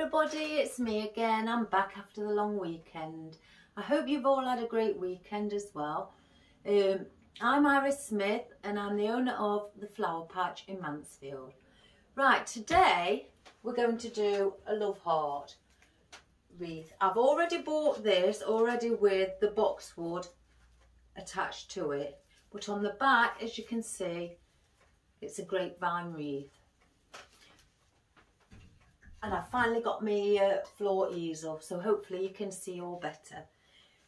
everybody, it's me again. I'm back after the long weekend. I hope you've all had a great weekend as well. I'm Iris Smith and I'm the owner of the Flower Patch in Mansfield. Right, today we're going to do a Loveheart wreath. I've already bought this with the boxwood attached to it, but on the back, as you can see, it's a grapevine wreath. And I finally got my floor easel, so hopefully you can see all better.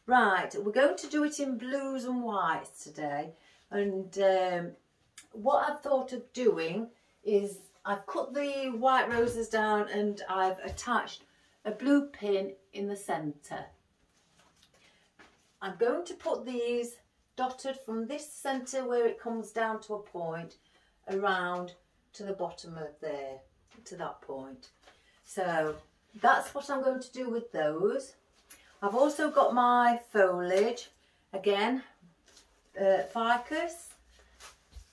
Right, we're going to do it in blues and whites today. And what I've thought of doing is I've cut the white roses down and I've attached a blue pin in the centre. I'm going to put these dotted from this centre where it comes down to a point around to the bottom of there, to that point. So that's what I'm going to do with those. I've also got my foliage, again, ficus.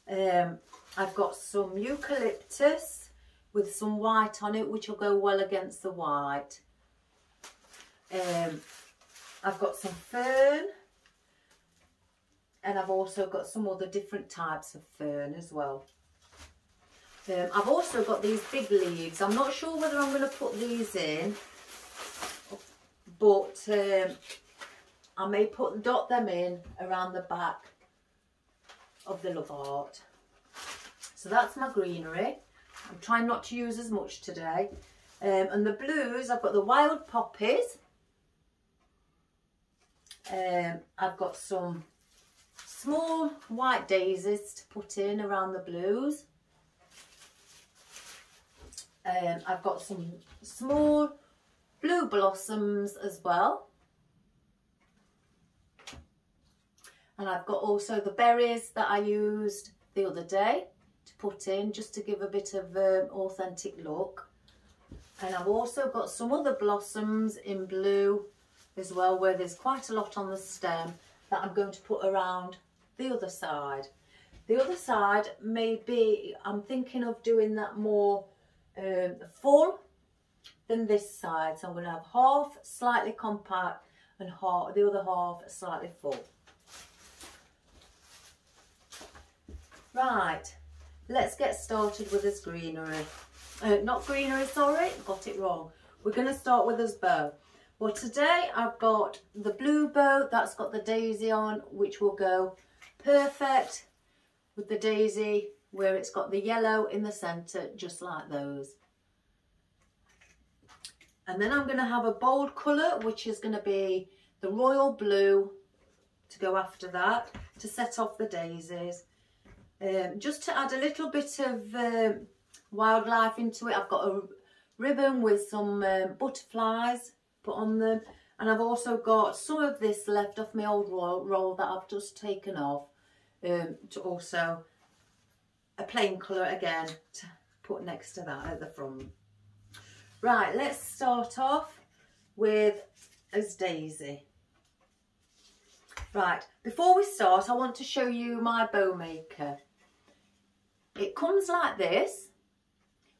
I've got some eucalyptus with some white on it, which will go well against the white. I've got some fern, and I've also got some other different types of fern as well. I've also got these big leaves. I'm not sure whether I'm going to put these in, but I may dot them in around the back of the Loveheart. So that's my greenery. I'm trying not to use as much today. And the blues, I've got the wild poppies. I've got some small white daisies to put in around the blues. I've got some small blue blossoms as well. And I've got also the berries that I used the other day to put in, just to give a bit of authentic look. And I've also got some other blossoms in blue as well, where there's quite a lot on the stem that I'm going to put around the other side. The other side, maybe I'm thinking of doing that more full than this side, so I'm going to have half slightly compact and the other half slightly full. Right, let's get started with this greenery. Not greenery, sorry, got it wrong. We're going to start with this bow. Well, today I've got the blue bow that's got the daisy on, which will go perfect with the daisy where it's got the yellow in the centre, just like those. And then I'm going to have a bold colour, which is going to be the royal blue to go after that, to set off the daisies. Just to add a little bit of wildlife into it, I've got a ribbon with some butterflies put on them. And I've also got some of this left off my old roll that I've just taken off, to also a plain colour again to put next to that at the front. Right, let's start off with this daisy. Right, before we start, I want to show you my bow maker. It comes like this,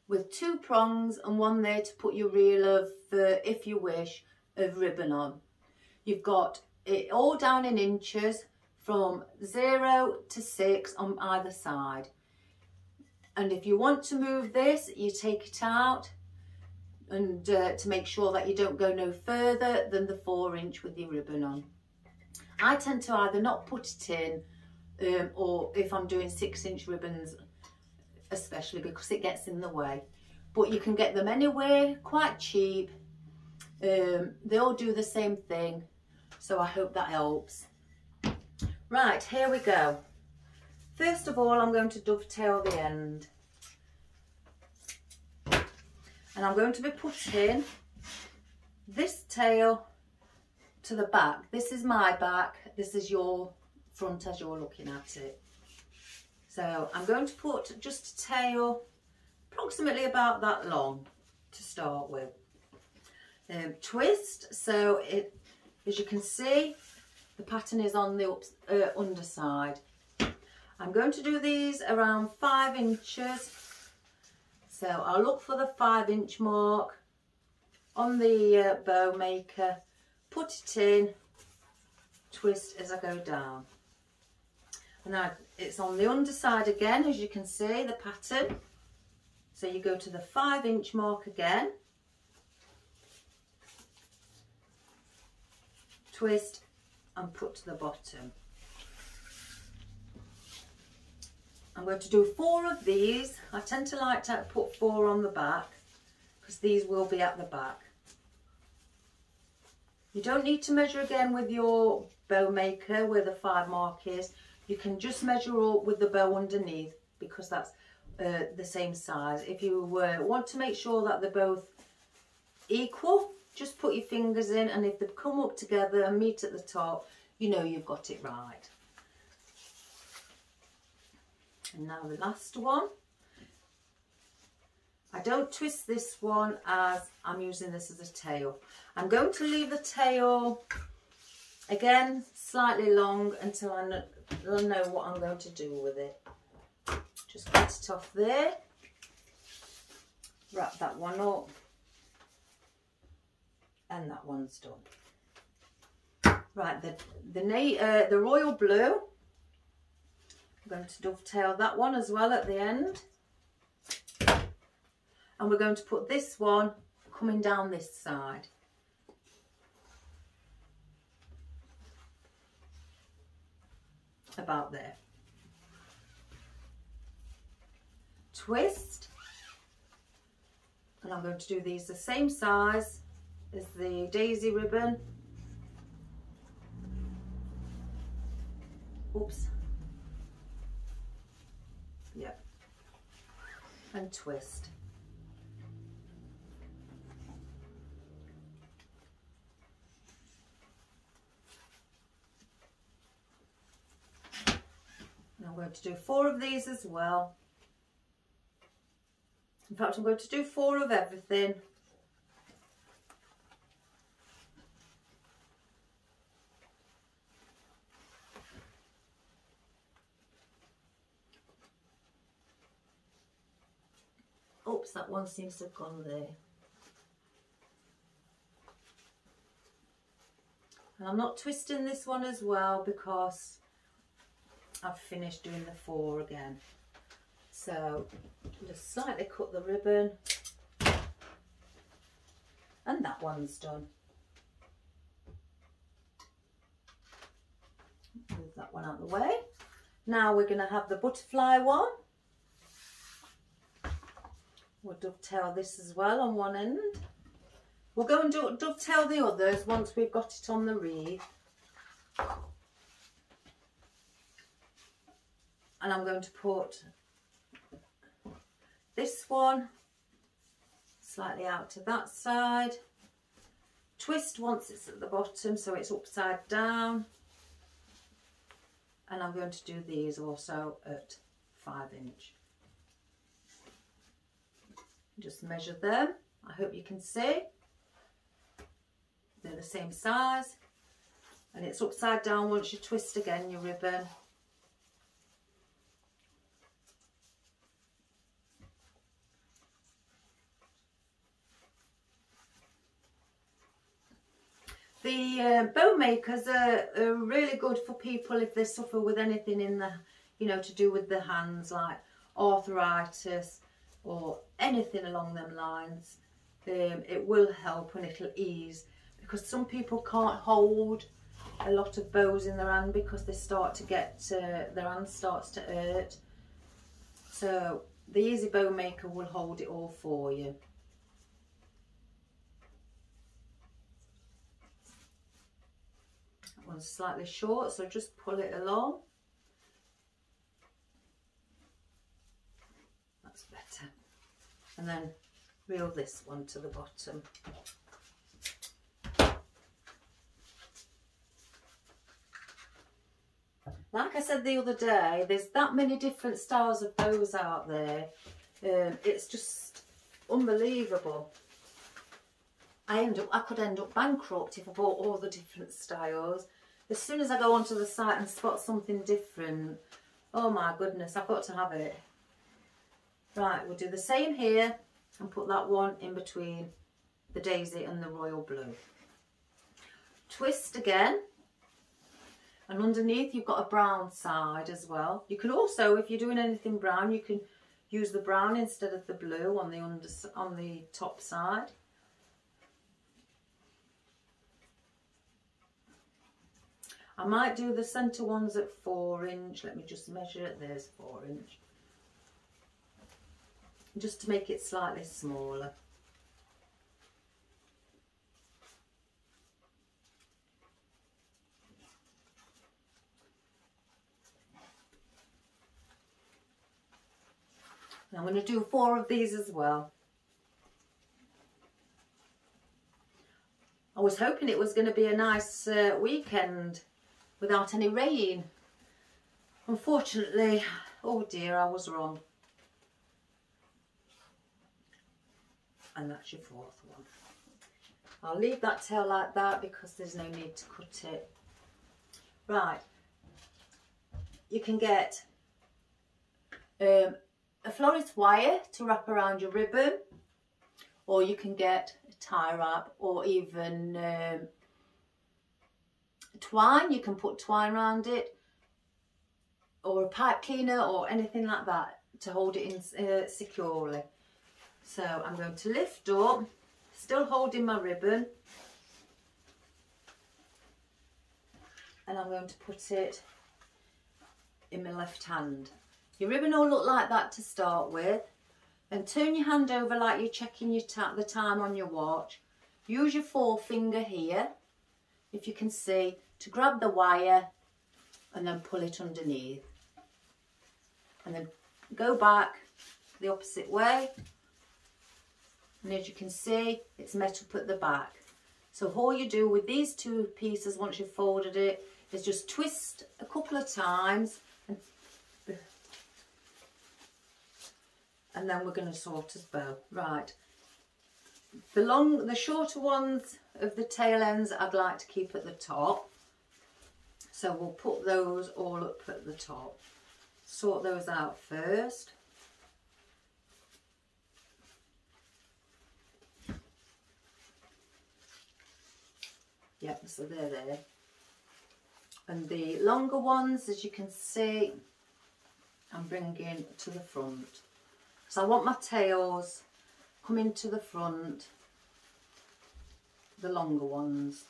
with two prongs and one there to put your reel of, if you wish, of ribbon on. You've got it all down in inches from 0 to 6 on either side. And if you want to move this, you take it out, and to make sure that you don't go no further than the 4-inch with your ribbon on. I tend to either not put it in, or if I'm doing 6-inch ribbons, especially because it gets in the way. But you can get them anywhere, quite cheap. They all do the same thing, so I hope that helps. Right, here we go. First of all, I'm going to dovetail the end. And I'm going to be putting this tail to the back. This is my back, this is your front as you're looking at it. So I'm going to put just a tail approximately about that long to start with. Twist, so it, as you can see, the pattern is on the underside. I'm going to do these around 5 inches, so I'll look for the 5-inch mark on the bow maker, put it in, twist as I go down. And now it's on the underside again, as you can see, the pattern. So you go to the 5-inch mark again, twist and put to the bottom. I'm going to do 4 of these. I tend to like to put 4 on the back because these will be at the back. You don't need to measure again with your bow maker where the 5 mark is. You can just measure up with the bow underneath because that's the same size. If you want to make sure that they're both equal, just put your fingers in, and if they come up together and meet at the top, you know you've got it right. And now the last one. I don't twist this one as I'm using this as a tail. I'm going to leave the tail again slightly long until I know what I'm going to do with it. Just get it off there, wrap that one up, and that one's done. Right, the royal blue, I'm going to dovetail that one as well at the end. And we're going to put this one coming down this side. About there. Twist. And I'm going to do these the same size as the daisy ribbon. Oops. Yep. And twist. And I'm going to do 4 of these as well. In fact, I'm going to do 4 of everything. Oops, that one seems to have gone there. And I'm not twisting this one as well because I've finished doing the 4 again. So just slightly cut the ribbon, and that one's done. Move that one out of the way. Now we're going to have the butterfly one. We'll dovetail this as well on one end. We'll go and dovetail the others once we've got it on the wreath. And I'm going to put this one slightly out to that side. Twist once it's at the bottom so it's upside down. And I'm going to do these also at 5-inch. Just measure them. I hope you can see. They're the same size. And it's upside down once you twist again your ribbon. The bow makers are really good for people if they suffer with anything in the, you know, to do with the hands, like arthritis or anything along them lines. It will help and it'll ease, because some people can't hold a lot of bows in their hand because they start to get, their hand starts to hurt. So the Easy Bow Maker will hold it all for you. That one's slightly short, so just pull it along. That's better. And then reel this one to the bottom. Like I said the other day, there's that many different styles of bows out there. It's just unbelievable. I could end up bankrupt if I bought all the different styles. As soon as I go onto the site and spot something different, oh my goodness, I've got to have it. Right, we'll do the same here and put that one in between the daisy and the royal blue. Twist again, and underneath you've got a brown side as well. You can also, if you're doing anything brown, you can use the brown instead of the blue on the top side. I might do the centre ones at 4 inch. Let me just measure it. There's 4 inch. Just to make it slightly smaller. And I'm going to do 4 of these as well. I was hoping it was going to be a nice weekend without any rain. Unfortunately, oh dear, I was wrong. And that's your 4th one. I'll leave that tail like that because there's no need to cut it. Right, you can get a florist wire to wrap around your ribbon, or you can get a tie wrap, or even twine. You can put twine around it, or a pipe cleaner, or anything like that to hold it in securely. So I'm going to lift up, still holding my ribbon, and I'm going to put it in my left hand. Your ribbon will look like that to start with. And turn your hand over like you're checking your the time on your watch. Use your forefinger here, if you can see, to grab the wire and then pull it underneath. And then go back the opposite way. And as you can see, it's met up at the back. So all you do with these 2 pieces, once you've folded it, is just twist a couple of times, and then we're going to sort as bow. Right. The shorter ones of the tail ends I'd like to keep at the top. So we'll put those all up at the top. Sort those out first. Yep, so they're there. And the longer ones, as you can see, I'm bringing to the front. So I want my tails coming to the front, the longer ones.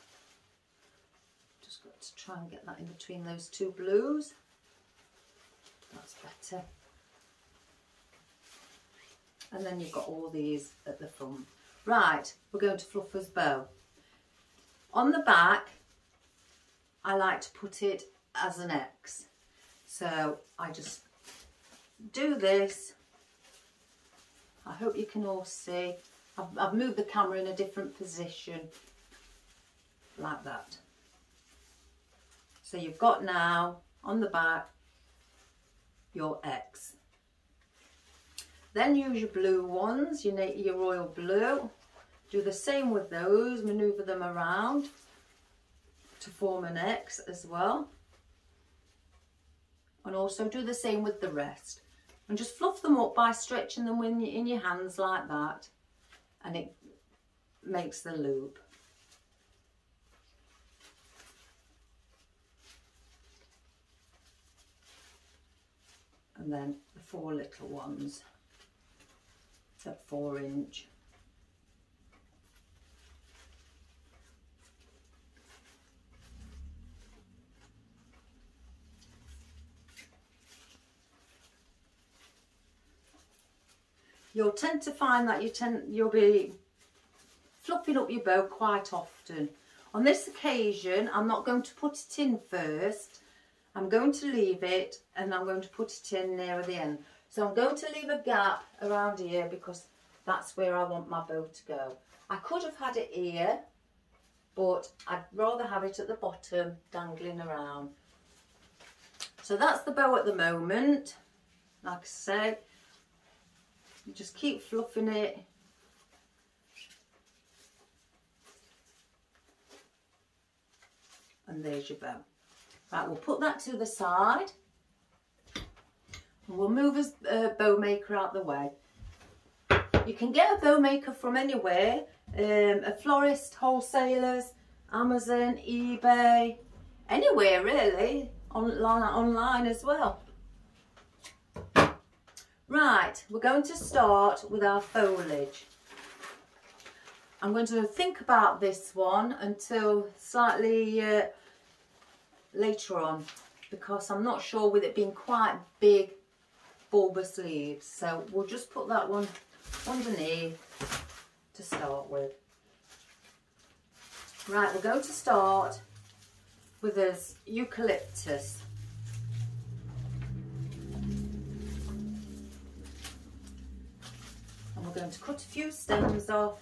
Just got to try and get that in between those 2 blues. That's better. And then you've got all these at the front. Right, we're going to Fluffer's bow. On the back, I like to put it as an X. So I just do this. I hope you can all see. I've moved the camera in a different position, like that. So you've got now, on the back, your X. Then use your blue ones, your royal blue. Do the same with those, manoeuvre them around to form an X as well. And also do the same with the rest. And just fluff them up by stretching them in your hands like that. And it makes the loop. And then the 4 little ones at 4 inch. You'll tend to find that you'll be fluffing up your bow quite often. On this occasion, I'm not going to put it in first. I'm going to leave it and I'm going to put it in nearer the end. So I'm going to leave a gap around here because that's where I want my bow to go. I could have had it here, but I'd rather have it at the bottom dangling around. So that's the bow at the moment. Like I say, you just keep fluffing it. And there's your bow. Right, we'll put that to the side. And we'll move a bow maker out the way. You can get a bow maker from anywhere. a florist, wholesalers, Amazon, eBay, anywhere really, online as well. Right, we're going to start with our foliage. I'm going to think about this one until slightly later on, because I'm not sure with it being quite big bulbous leaves. So we'll just put that one underneath to start with. Right, we're going to start with this eucalyptus. And we're going to cut a few stems off.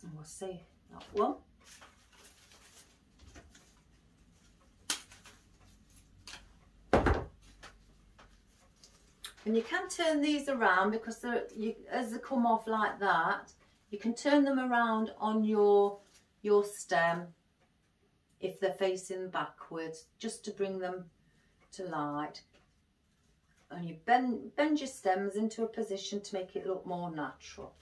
And we'll see that one. And you can turn these around, because as they come off like that, you can turn them around on your stem if they're facing backwards, just to bring them to light. And you bend your stems into a position to make it look more natural.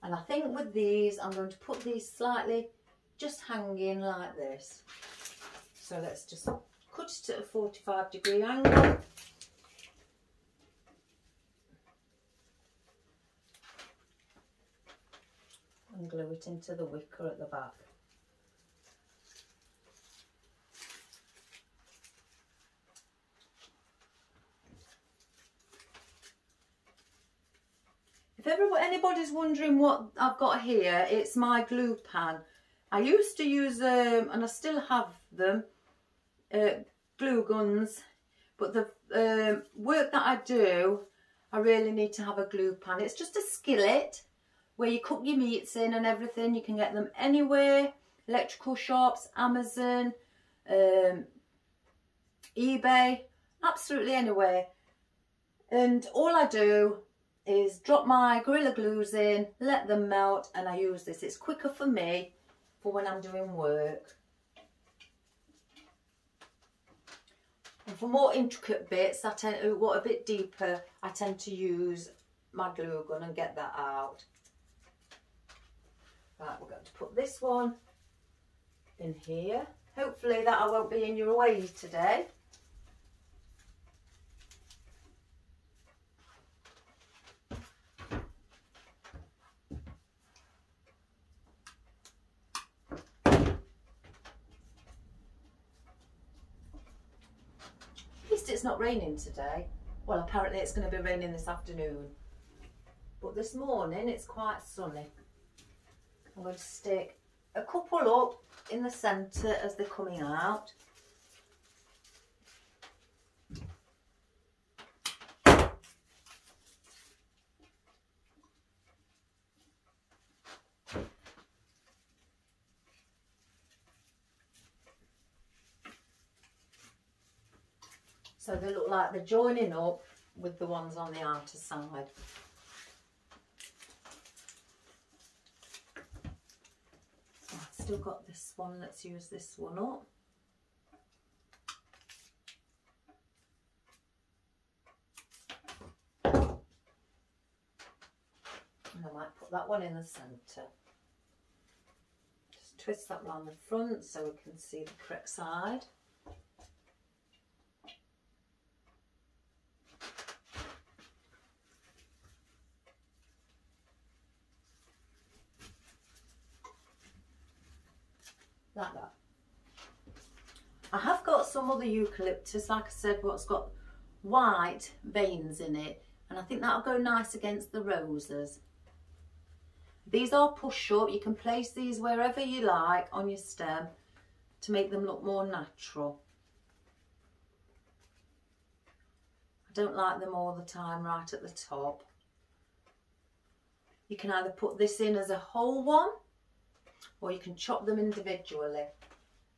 And I think with these, I'm going to put these slightly just hanging like this. So let's just cut it at a 45-degree angle. And glue it into the wicker at the back. If anybody's wondering what I've got here, it's my glue pan. I used to use and I still have them, glue guns, but the work that I do, I really need to have a glue pan. It's just a skillet where you cook your meats in and everything. You can get them anywhere, electrical shops, Amazon, eBay, absolutely anywhere. And all I do is drop my Gorilla Glues in, let them melt, and I use this. It's quicker for me for when I'm doing work. And for more intricate bits, what a bit deeper, I tend to use my glue gun and get that out. Right, we're going to put this one in here. Hopefully that I won't be in your way today. It's not raining today. Well, apparently it's going to be raining this afternoon, but this morning it's quite sunny. I'm going to stick a couple up in the centre as they're coming out. So they look like they're joining up with the ones on the outer side. I've still got this one, let's use this one up. And I might put that one in the centre. Just twist that round the front so we can see the correct side. Like that. I have got some other eucalyptus, like I said, what's got white veins in it, and I think that'll go nice against the roses. These are push up. You can place these wherever you like on your stem to make them look more natural. I don't like them all the time right at the top. You can either put this in as a whole one, or you can chop them individually.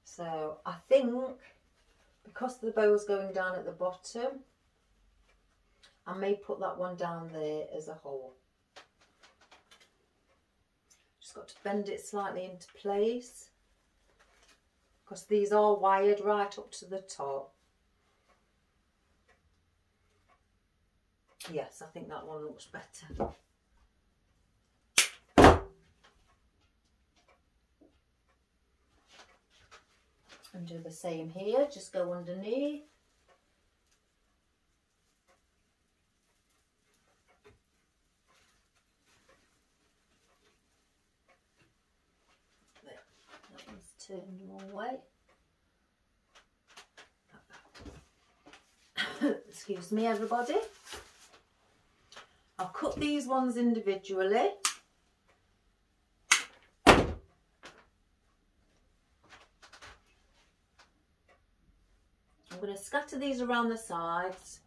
So I think because the bow's going down at the bottom, I may put that one down there as a hole. Just got to bend it slightly into place because these are wired right up to the top. Yes, I think that one looks better. And do the same here, just go underneath. There, that one's turned the wrong way. Excuse me, everybody. I'll cut these ones individually. I'm going to scatter these around the sides.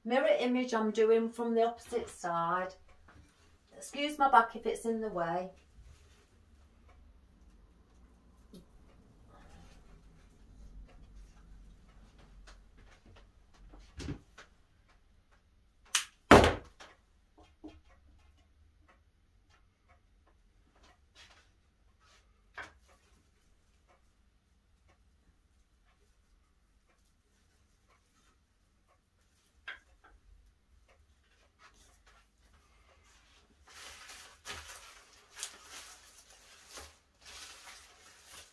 Mirror image I'm doing from the opposite side. Excuse my back if it's in the way.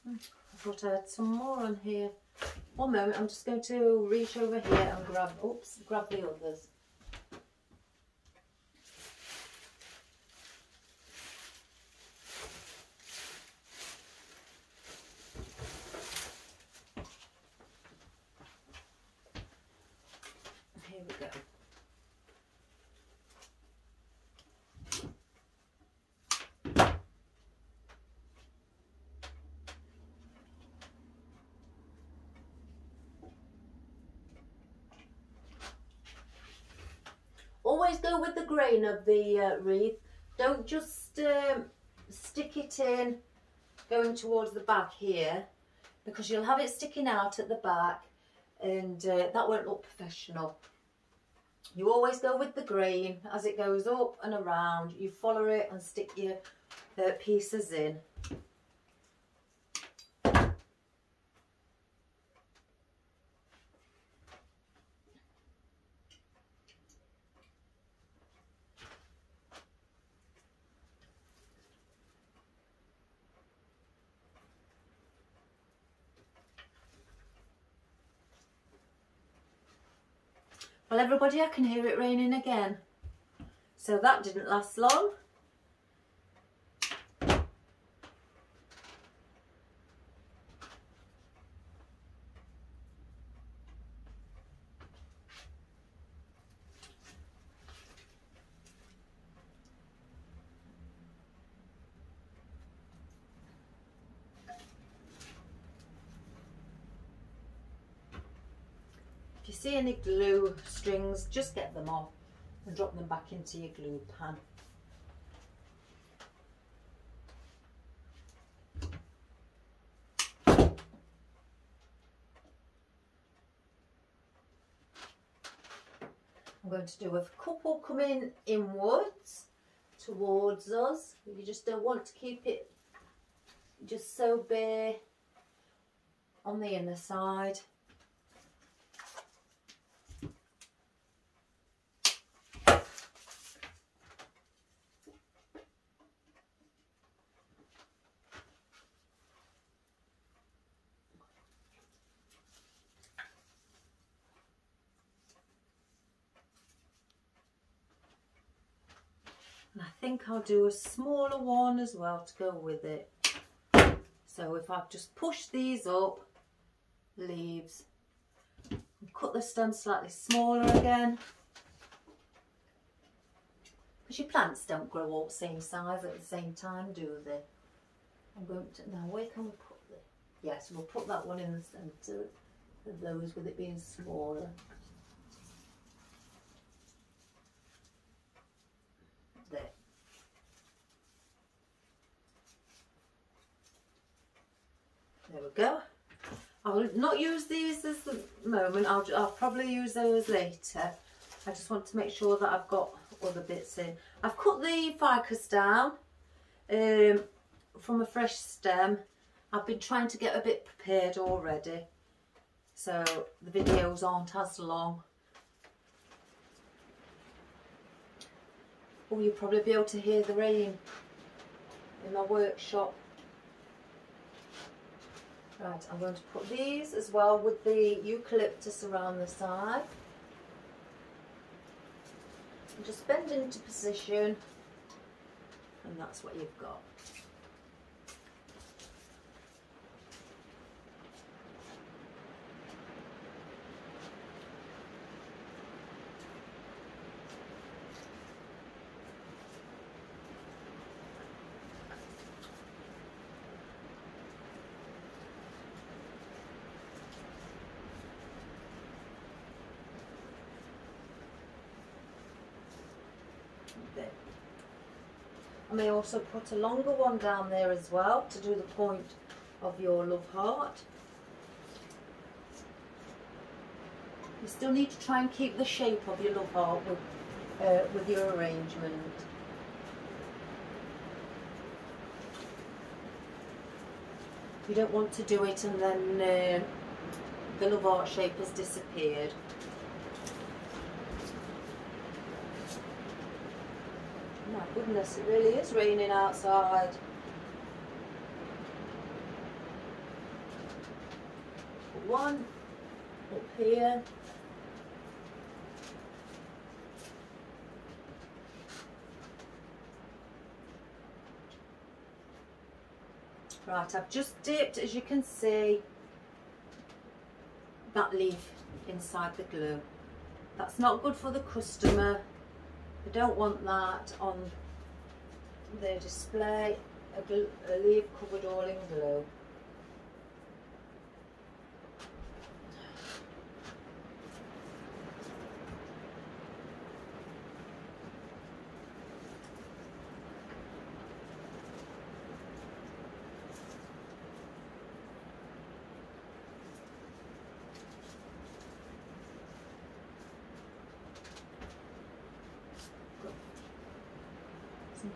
I thought I had some more on here. One moment, I'm just going to reach over here and grab, oops, grab the others. Here we go. Always go with the grain of the wreath. Don't just stick it in going towards the back here, because you'll have it sticking out at the back and that won't look professional. You always go with the grain as it goes up and around. You follow it and stick your pieces in. Well, everybody, I can hear it raining again. So that didn't last long. If you see any glue strings, just get them off and drop them back into your glue pan. I'm going to do a couple coming inwards towards us. You just don't want to keep it just so bare on the inner side. And I think I'll do a smaller one as well to go with it. So if I just push these up, leaves, and cut the stem slightly smaller again. Because your plants don't grow all the same size at the same time, do they? I'm going to, now where can we put this? Yes, we'll put that one in the centre of those with it being smaller. There. There we go. I will not use these at the moment. I'll probably use those later. I just want to make sure that I've got other bits in. I've cut the ficus down from a fresh stem. I've been trying to get a bit prepared already, so the videos aren't as long. Oh, you'll probably be able to hear the rain in my workshop. Right, I'm going to put these as well with the eucalyptus around the side. And just bend into position, and that's what you've got. There. I may also put a longer one down there as well to do the point of your love heart. You still need to try and keep the shape of your love heart with your arrangement. You don't want to do it and then the love heart shape has disappeared. My goodness, it really is raining outside. Put one up here. Right, I've just dipped, as you can see, that leaf inside the glue. That's not good for the customer. I don't want that on their display, a leaf covered all in glue.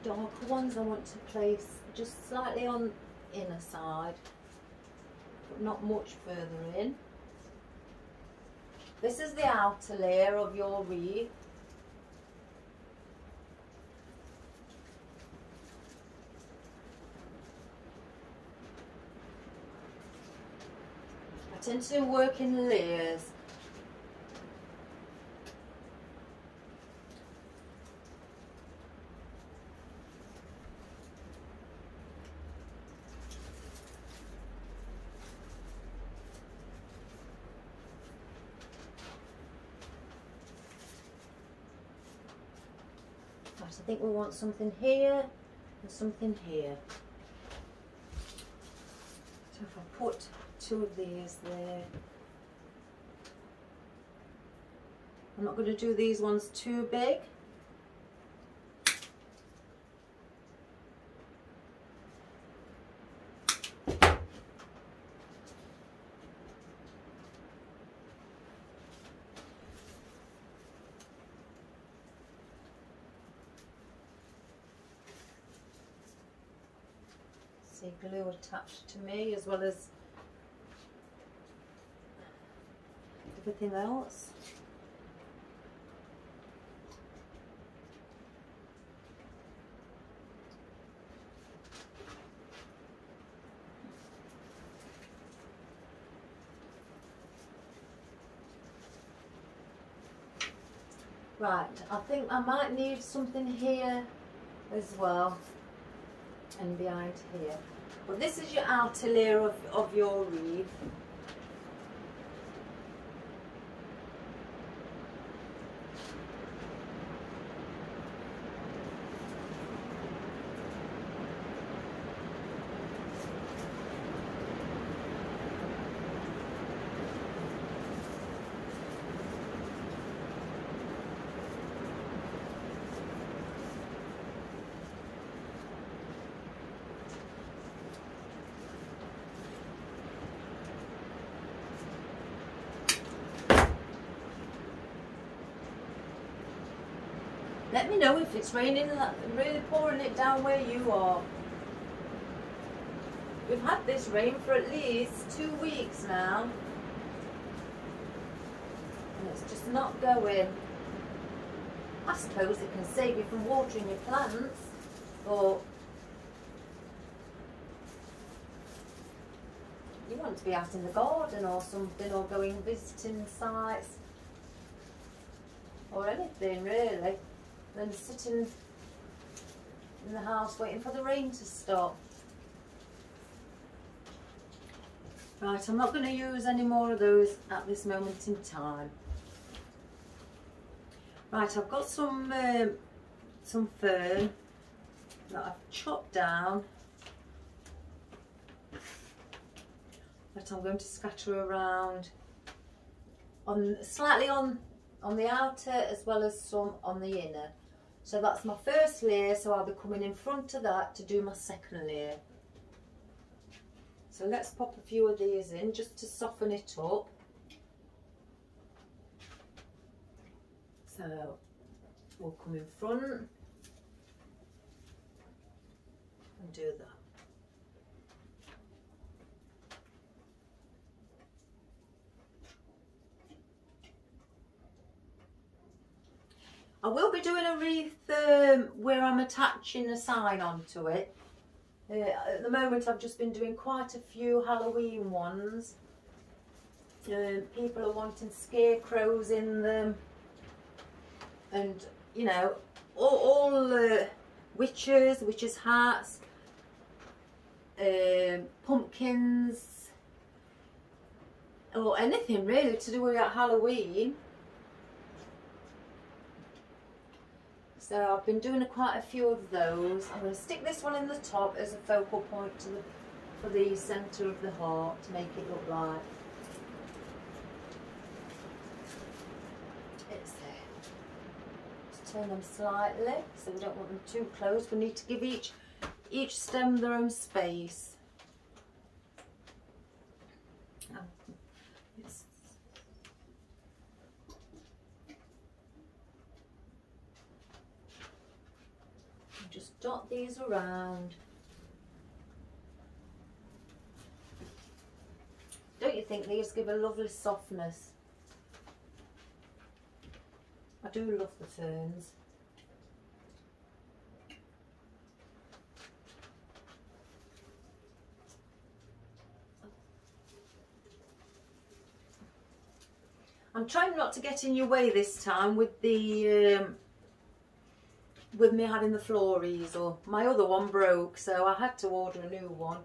Darker ones I want to place just slightly on the inner side, but not much further in. This is the outer layer of your wreath. I tend to work in layers. I think we want something here and something here. So if I put two of these there, I'm not going to do these ones too big. See glue attached to me as well as everything else. Right, I think I might need something here as well and behind here. But this is your outer layer of your wreath. Let me know if it's raining, really pouring it down where you are. We've had this rain for at least 2 weeks now. And it's just not going. I suppose it can save you from watering your plants, but you want to be out in the garden or something, or going visiting sites, or anything really, than sitting in the house waiting for the rain to stop. Right, I'm not going to use any more of those at this moment in time. Right, I've got some fern that I've chopped down that I'm going to scatter around slightly on the outer as well as some on the inner. So that's my first layer, so I'll be coming in front of that to do my second layer. So let's pop a few of these in just to soften it up. So we'll come in front and do that. I will be doing a wreath where I'm attaching a sign onto it. At the moment I've just been doing quite a few Halloween ones. People are wanting scarecrows in them, and you know, all witches' hats, pumpkins, or anything really to do with Halloween. So I've been doing quite a few of those. I'm going to stick this one in the top as a focal point for the centre of the heart to make it look like it's there. Just turn them slightly so we don't want them too close. We need to give each stem their own space. Just dot these around. Don't you think these give a lovely softness? I do love the ferns. I'm trying not to get in your way this time with the with me having the floor easel. My other one broke, so I had to order a new one.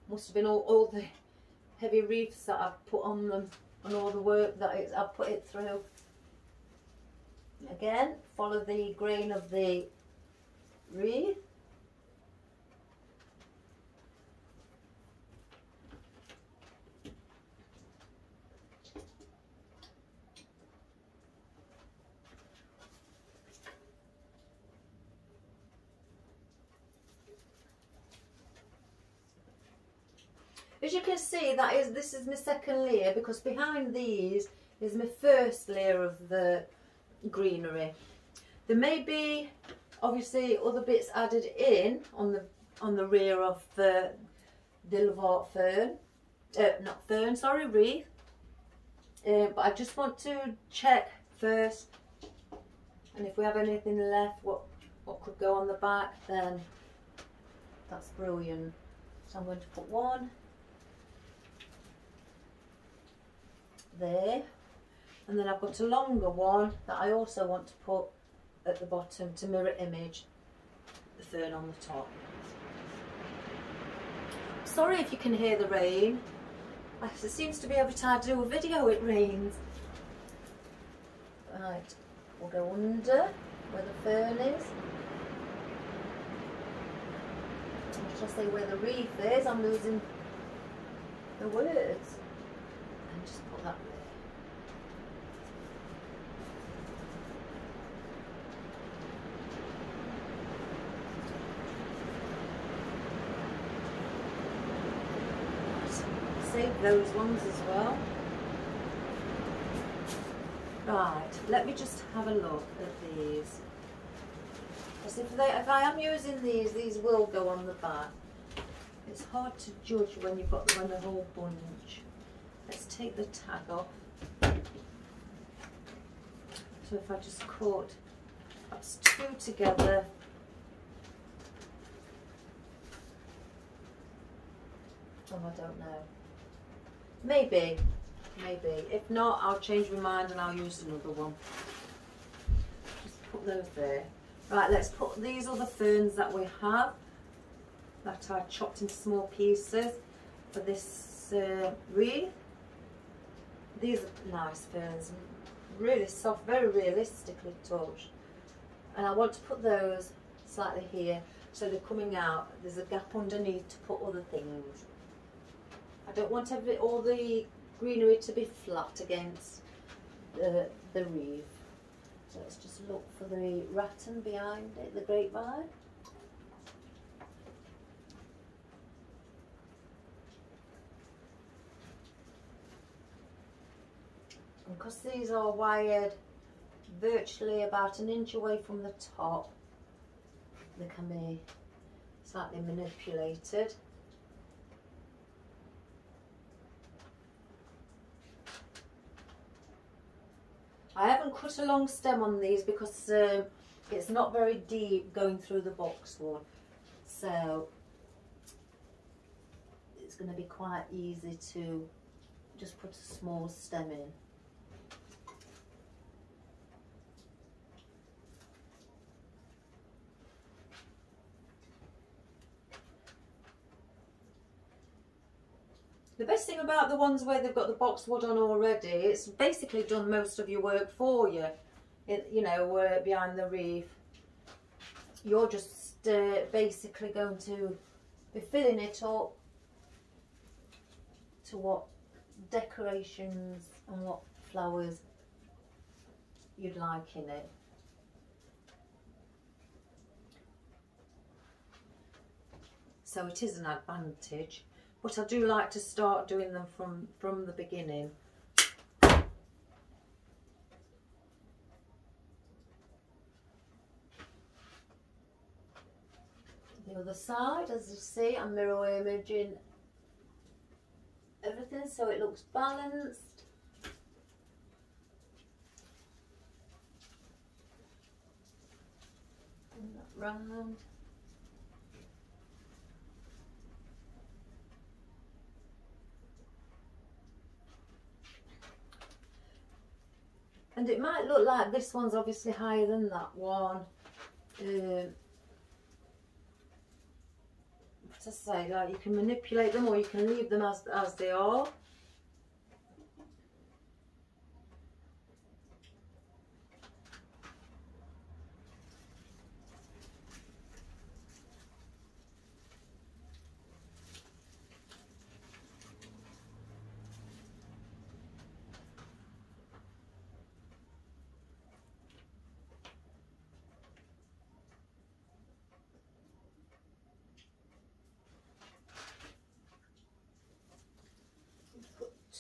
Must have been all the heavy wreaths that I've put on them and all the work that I've put it through. Again, follow the grain of the wreath. As you can see, this is my second layer, because behind these is my first layer of the greenery. There may be obviously other bits added in on the rear of the Loveheart wreath. But I just want to check first, and if we have anything left, what could go on the back, then that's brilliant. So I'm going to put one there, and then I've got a longer one that I also want to put at the bottom to mirror image the fern on the top. Sorry if you can hear the rain. It seems to be every time I do a video it rains. Right, we'll go under where the fern is. Should I say where the wreath is? I'm losing the words. And just put that there. Save those ones as well. Right, let me just have a look at these. As if I am using these will go on the back. It's hard to judge when you've got the whole bunch. Let's take the tag off. So if I just cut, that's 2 together. Oh, I don't know. Maybe. If not, I'll change my mind and I'll use another one. Just put those there. Right, let's put these other ferns that we have, that I chopped into small pieces for this wreath. These are nice ferns, really soft, very realistically touched. And I want to put those slightly here, so they're coming out. There's a gap underneath to put other things. I don't want all the greenery to be flat against the wreath. So let's just look for the rattan behind it, the grapevine. And because these are wired virtually about 1 inch away from the top, they can be slightly manipulated. I haven't cut a long stem on these because it's not very deep going through the boxwood, so it's going to be quite easy to just put a small stem in. The best thing about the ones where they've got the boxwood on already, it's basically done most of your work for you. You know, behind the wreath. You're just basically going to be filling it up to what decorations and what flowers you'd like in it. So it is an advantage. But I do like to start doing them from the beginning. The other side, as you see, I'm mirror imaging everything so it looks balanced. Bring that round. And it might look like this one's obviously higher than that one. As I say, like, you can manipulate them or you can leave them as they are.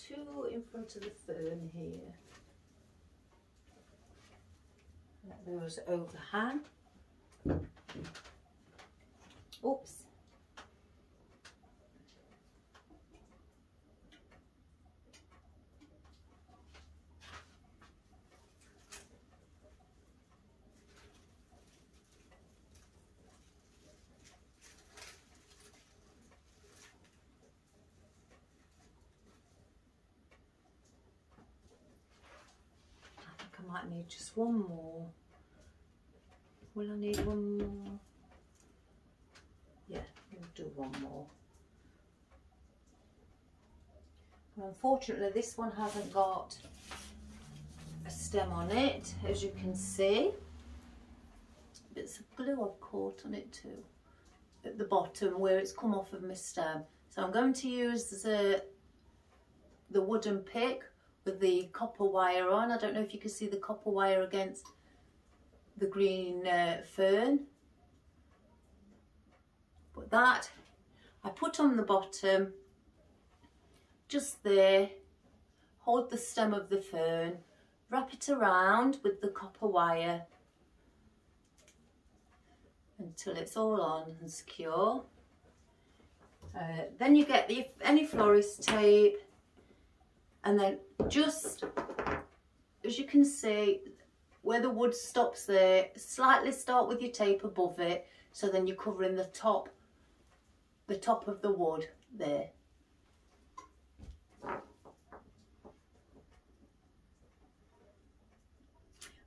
Two in front of the fern here. Let those overhang. Oops. I might need just one more. Will I need one more? Yeah, we'll do one more. Well, unfortunately, this one hasn't got a stem on it, as you can see. Bits of glue I've caught on it too, at the bottom where it's come off of my stem. So I'm going to use the wooden pick with the copper wire on. I don't know if you can see the copper wire against the green fern. But that I put on the bottom, just there, hold the stem of the fern, wrap it around with the copper wire until it's all on and secure. Then you get any florist tape, and then just, as you can see, where the wood stops there, slightly start with your tape above it, so then you're covering the top of the wood there.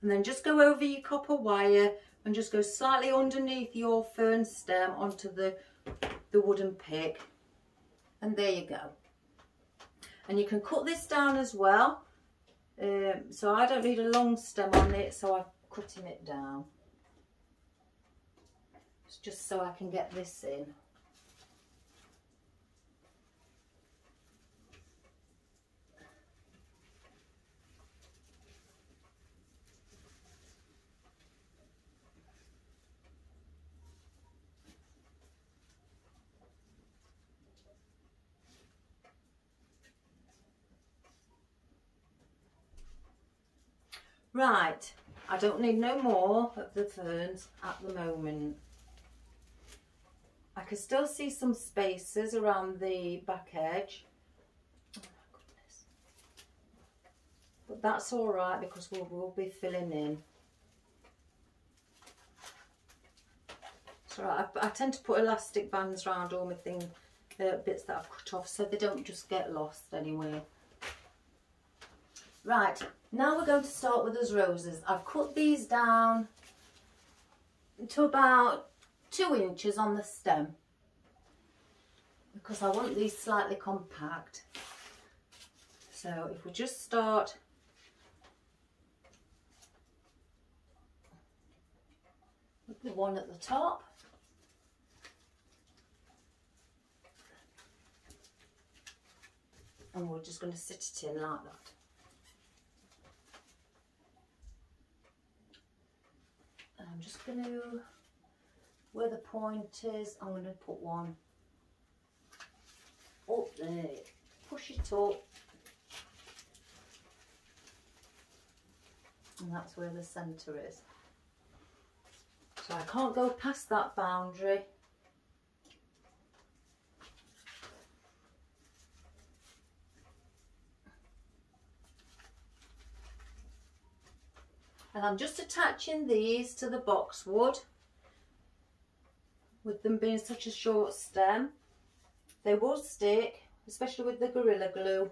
And then just go over your copper wire and just go slightly underneath your fern stem onto the wooden pick, and there you go. And you can cut this down as well, so I don't need a long stem on it, so I'm cutting it down. It's just so I can get this in. Right, I don't need no more of the ferns at the moment. I can still see some spaces around the back edge. Oh my goodness. But that's all right because we'll be filling in. It's all right. I tend to put elastic bands around all my bits that I've cut off, so they don't just get lost anywhere. Right, now we're going to start with those roses. I've cut these down to about 2 inches on the stem because I want these slightly compact. So if we just start with the one at the top, and we're just going to sit it in like that. I'm just going to, where the point is, I'm going to put one up there, push it up, and that's where the centre is. So I can't go past that boundary. And I'm just attaching these to the boxwood, with them being such a short stem. They will stick, especially with the Gorilla Glue.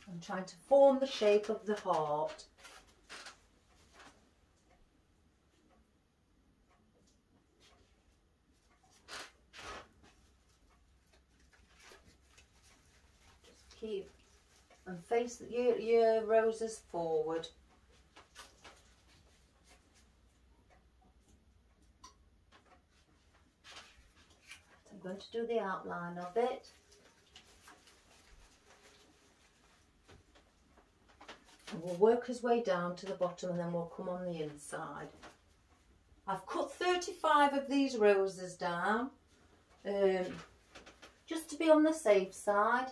I'm trying to form the shape of the heart. Keep and face your roses forward. I'm going to do the outline of it. And we'll work his way down to the bottom, and then we'll come on the inside. I've cut 35 of these roses down, just to be on the safe side.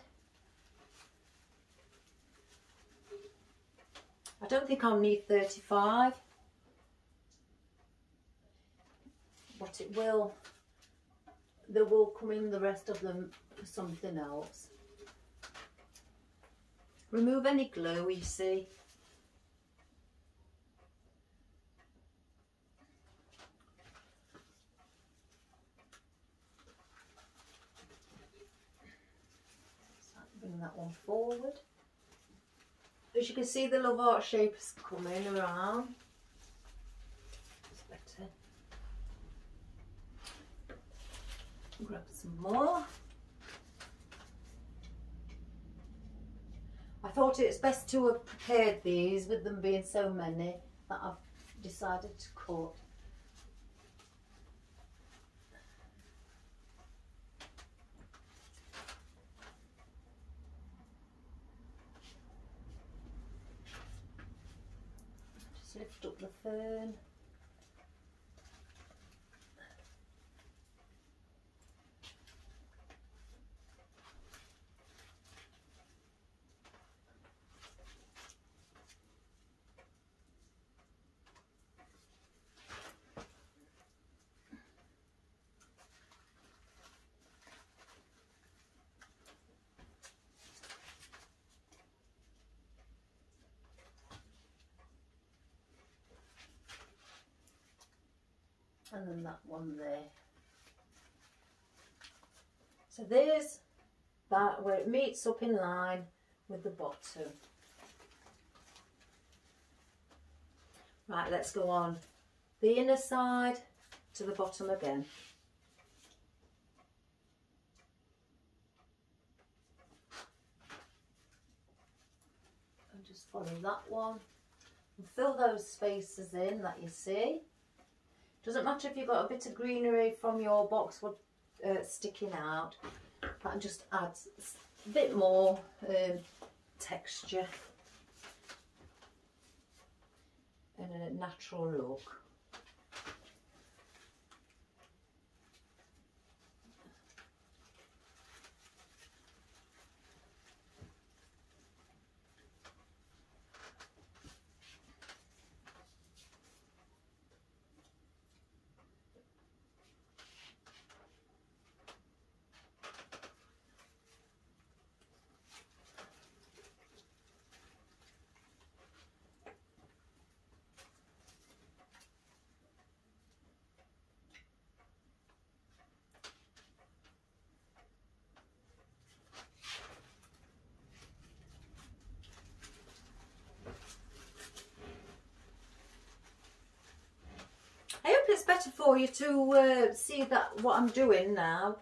I don't think I'll need 35, but there will come in the rest of them for something else. Remove any glue, you see. So bring that one forward. As you can see, the Loveheart shape is coming around. It's better. Grab some more. I thought it's best to have prepared these, with them being so many, that I've decided to cut. Lift up the fern. and then that one there. So there's that where it meets up in line with the bottom. Right, let's go on the inner side to the bottom again. And just follow that one and fill those spaces in that you see. Doesn't matter if you've got a bit of greenery from your boxwood sticking out, that just adds a bit more texture and a natural look. It's better for you to see that what I'm doing now.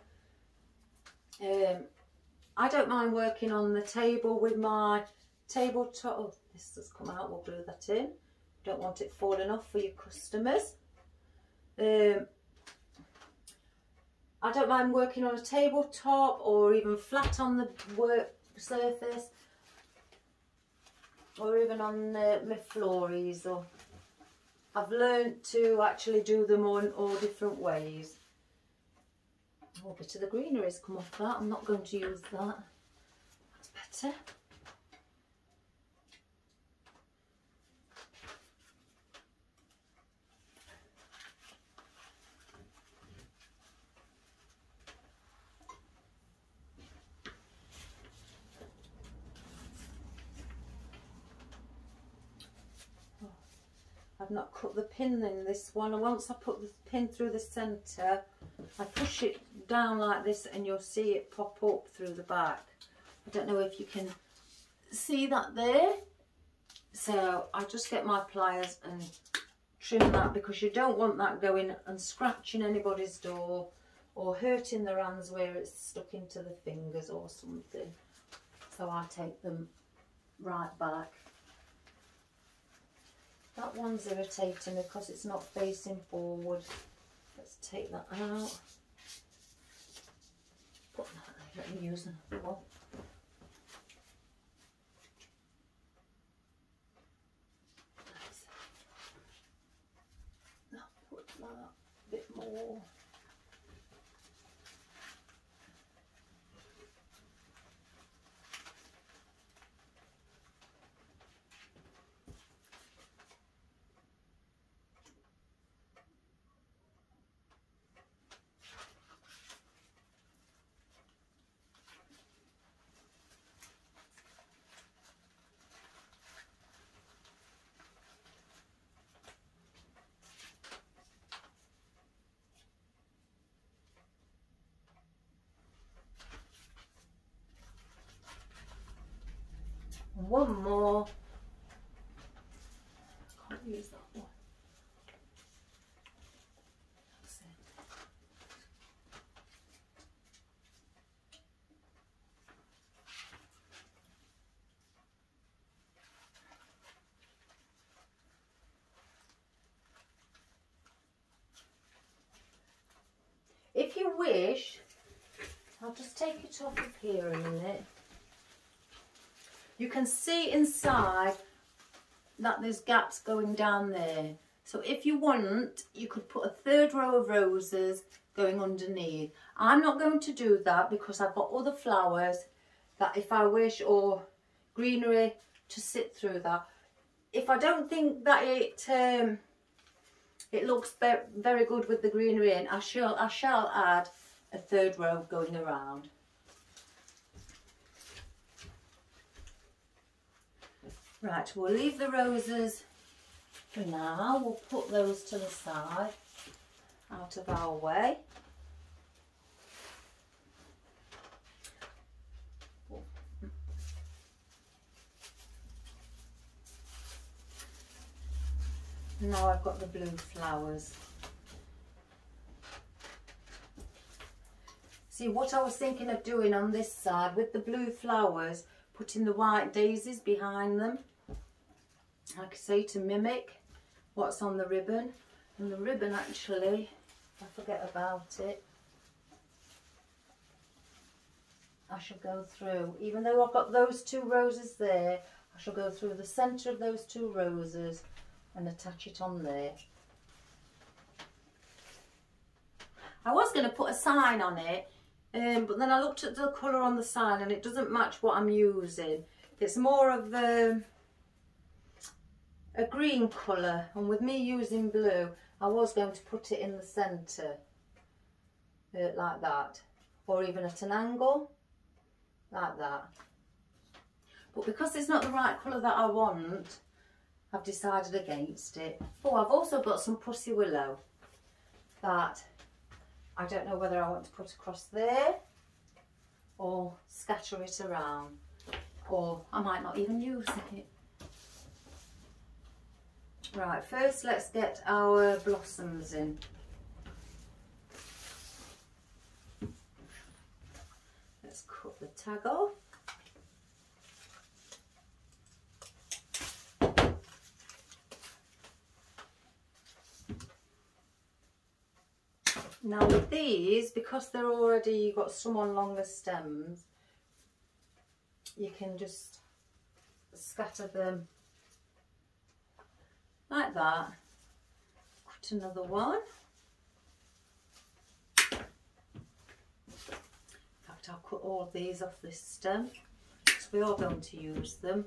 I don't mind working on the table with my tabletop. Oh, this has come out, we'll glue that in. Don't want it falling off for your customers. I don't mind working on a tabletop or even flat on the work surface, or even on my flories. Or I've learned to actually do them on all different ways. Oh, a bit of the greenery has come off that. I'm not going to use that. That's better. I've not cut the pin in this one, and once I put the pin through the centre, I push it down like this and you'll see it pop up through the back. I don't know if you can see that there. So I just get my pliers and trim that, because you don't want that going and scratching anybody's door or hurting their hands where it's stuck into the fingers or something. So I take them right back. That one's irritating me because it's not facing forward. Let's take that out. Put that there. Let me use another one. I'll put that a bit more. One more. I can't use that one. That's it. If you wish, I'll just take it off of here a minute. You can see inside that there's gaps going down there. So if you want, you could put a third row of roses going underneath. I'm not going to do that because I've got other flowers that if I wish, or greenery to sit through that. If I don't think that it looks very good with the greenery in, I shall add a third row going around. Right, we'll leave the roses for now. We'll put those to the side. out of our way. Now I've got the blue flowers. See, what I was thinking of doing on this side with the blue flowers, putting the white daisies behind them, like I say, to mimic what's on the ribbon. And the ribbon, actually, I forget about it, I shall go through, even though I've got those 2 roses there, I shall go through the centre of those 2 roses and attach it on there. I was going to put a sign on it, but then I looked at the colour on the sign and it doesn't match what I'm using. It's more of a green colour, and with me using blue, I was going to put it in the centre, like that, or even at an angle, like that. But because it's not the right colour that I want, I've decided against it. Oh, I've also got some pussy willow that I don't know whether I want to put across there or scatter it around, or I might not even use it. Right, first let's get our blossoms in. Let's cut the tag off. Now with these, because they're already got some on longer stems, you can just scatter them like that. Cut another one. In fact, I'll cut all of these off this stem because we are going to use them.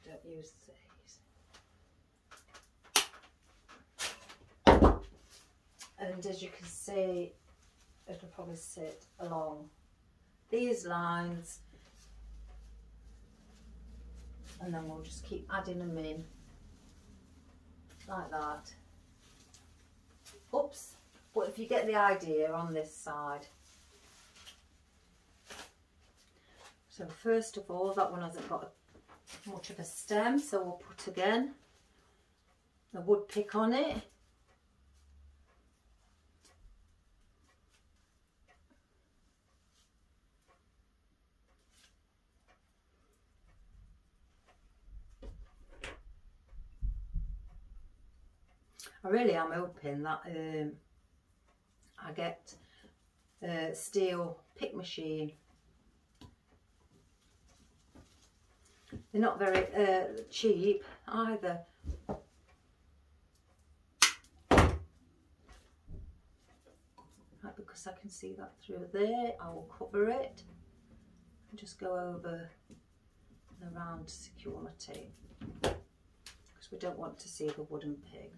Don't use these. And as you can see, it'll probably sit along these lines, and then we'll just keep adding them in like that. Oops, but if you get the idea on this side. So first of all, that one hasn't got much of a stem, so we'll put again a wood pick on it. I really am hoping that I get a steel pick machine. They're not very cheap either. Right, because I can see that through there, I will cover it and just go over and around to secure my tape, because we don't want to see the wooden pig.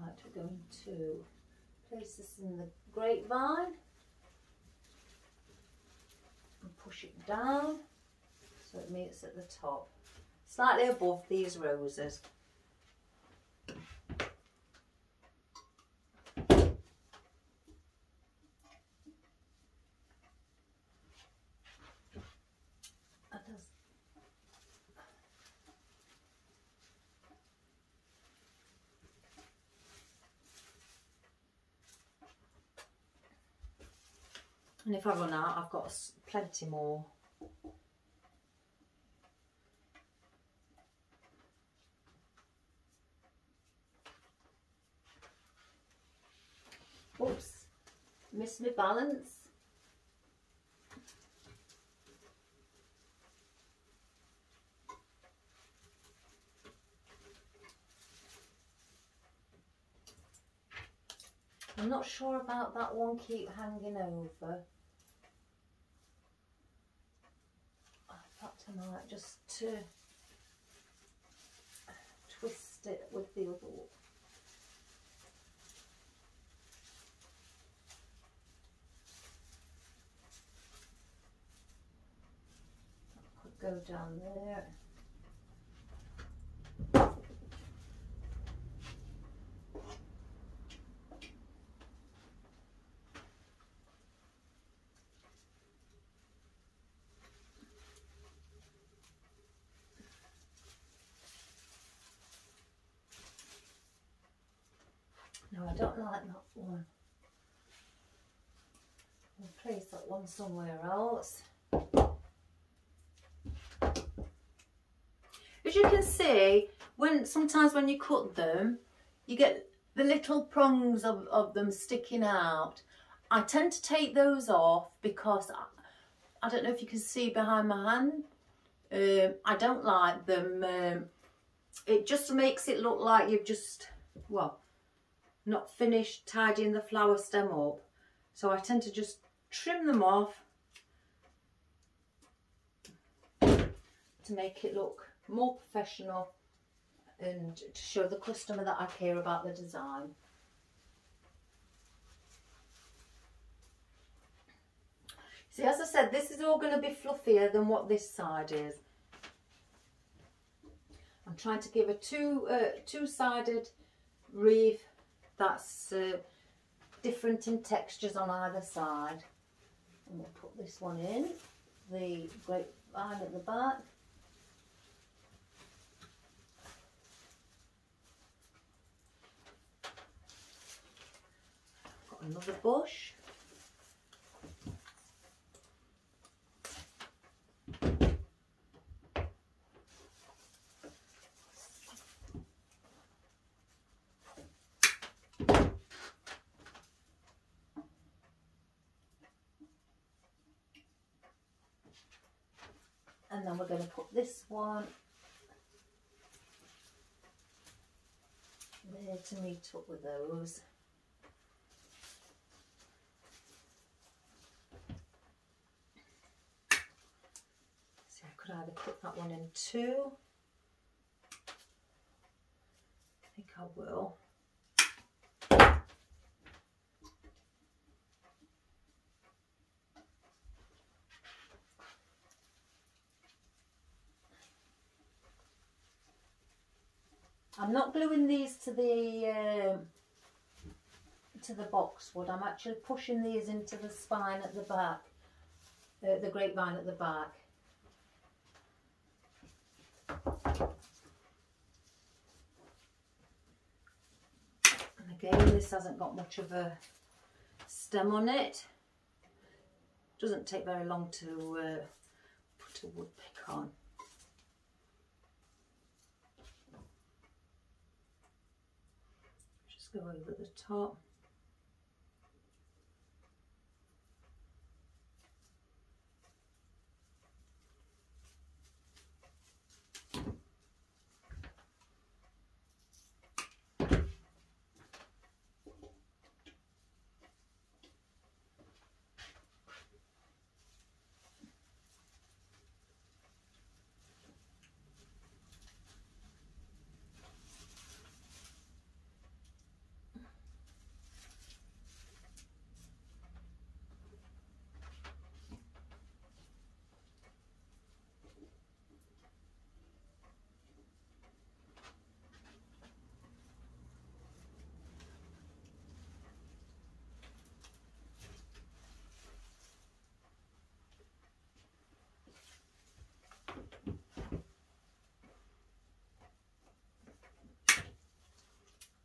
Right, we're going to place this in the grapevine and push it down so it meets at the top, slightly above these roses. And if I run out, I've got plenty more. Oops, missed my balance. I'm not sure about that one, keep hanging over. In fact, I might just twist it with the other one. go down there. No, I don't like that one. I'll place that one somewhere else. As you can see, sometimes when you cut them, you get the little prongs of them sticking out. I tend to take those off because I don't know if you can see behind my hand. I don't like them. It just makes it look like you've just, well, not finished tidying the flower stem up. So I tend to just trim them off to make it look more professional and to show the customer that I care about the design. See, as I said, this is all going to be fluffier than what this side is. I'm trying to give a two-sided wreath that's different in textures on either side. And we'll put this one in, the grapevine at the back. Got another bush. And then we're going to put this one there to meet up with those. So I could either put that one in two. I think I will. I'm not gluing these to the boxwood. I'm actually pushing these into the spine at the back, the grapevine at the back. And again, this hasn't got much of a stem on it. Doesn't take very long to put a wood pick on. Go over the top.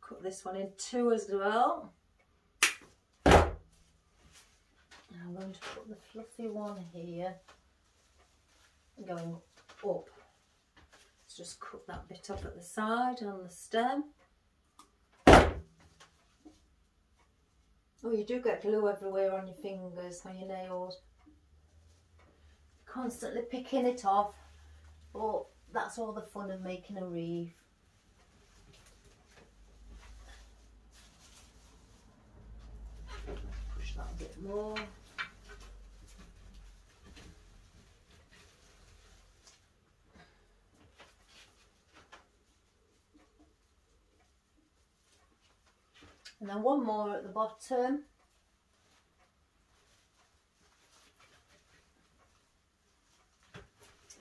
Cut this one in two as well. And I'm going to put the fluffy one here, going up. Let's just cut that bit off at the side on the stem. Oh, you do get glue everywhere on your fingers, on your nails. Constantly picking it off, but that's all the fun of making a wreath. Push that a bit more. And then one more at the bottom.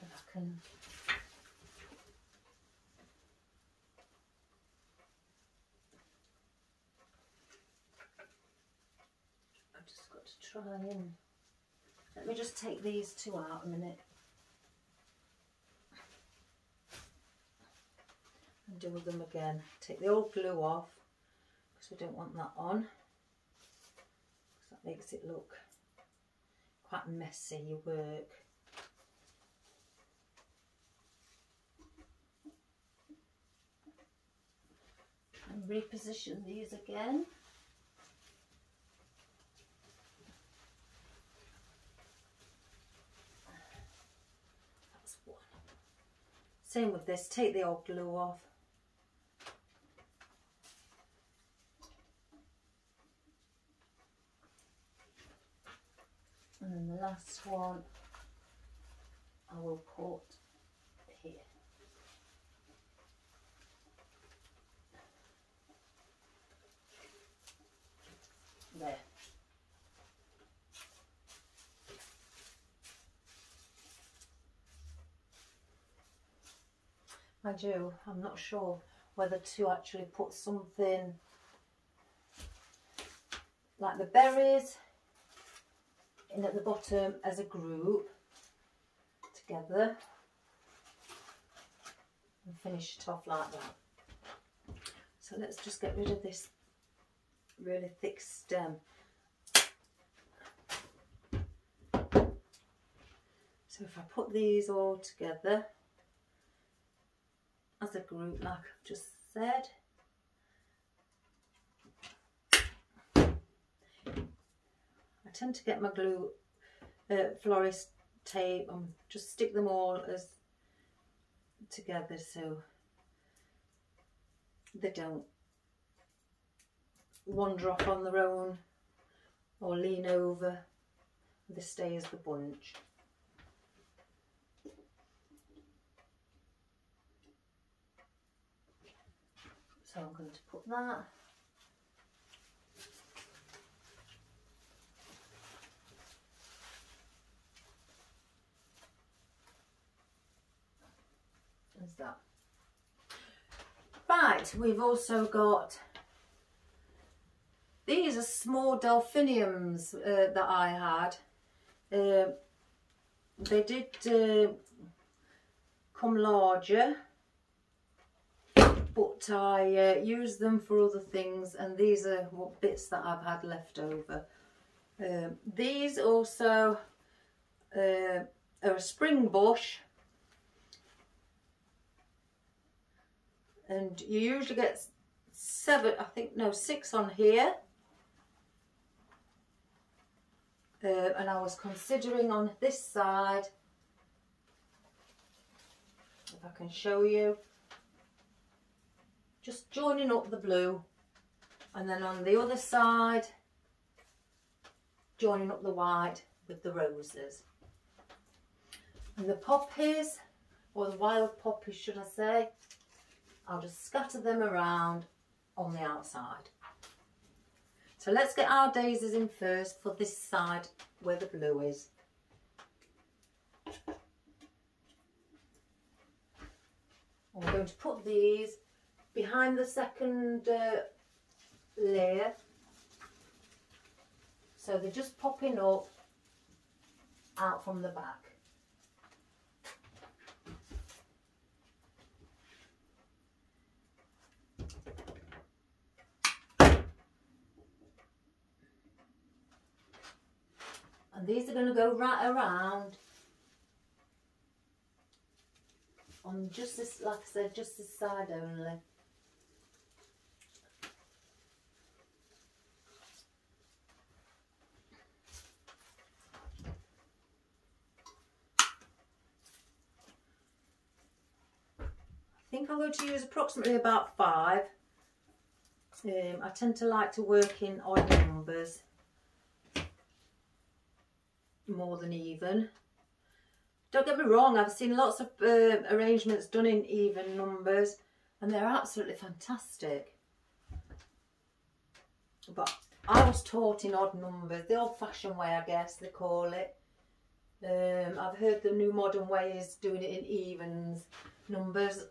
And I can... I've just got to try and... Let me just take these two out a minute. And do them again. Take the old glue off because we don't want that on. Because that makes it look quite messy, your work. And reposition these again. That's one. Same with this, take the old glue off. And then the last one I will put here. There. Mind you, I'm not sure whether to actually put something like the berries in at the bottom as a group together and finish it off like that. So let's just get rid of this really thick stem. So if I put these all together as a group like I've just said, I tend to get my glue, florist tape, and just stick them all as together so they don't wander off on their own or lean over. They stay as the bunch. So I'm going to put that. There's that. Right, we've also got, these are small delphiniums that I had. They did come larger, but I used them for other things, and these are what bits that I've had left over. These also are a spring bush, and you usually get 6 on here. And I was considering on this side, if I can show you, just joining up the blue, and then on the other side joining up the white with the roses. And the poppies, or the wild poppies should I say, I'll just scatter them around on the outside. So let's get our daisies in first for this side where the blue is. And we're going to put these behind the second layer, so they're just popping up out from the back. And these are going to go right around on just this, like I said, just this side only. I think I'm going to use approximately about 5. I tend to like to work in odd numbers more than even. Don't get me wrong, I've seen lots of arrangements done in even numbers and they're absolutely fantastic. But I was taught in odd numbers, the old-fashioned way I guess they call it. I've heard the new modern way is doing it in evens numbers,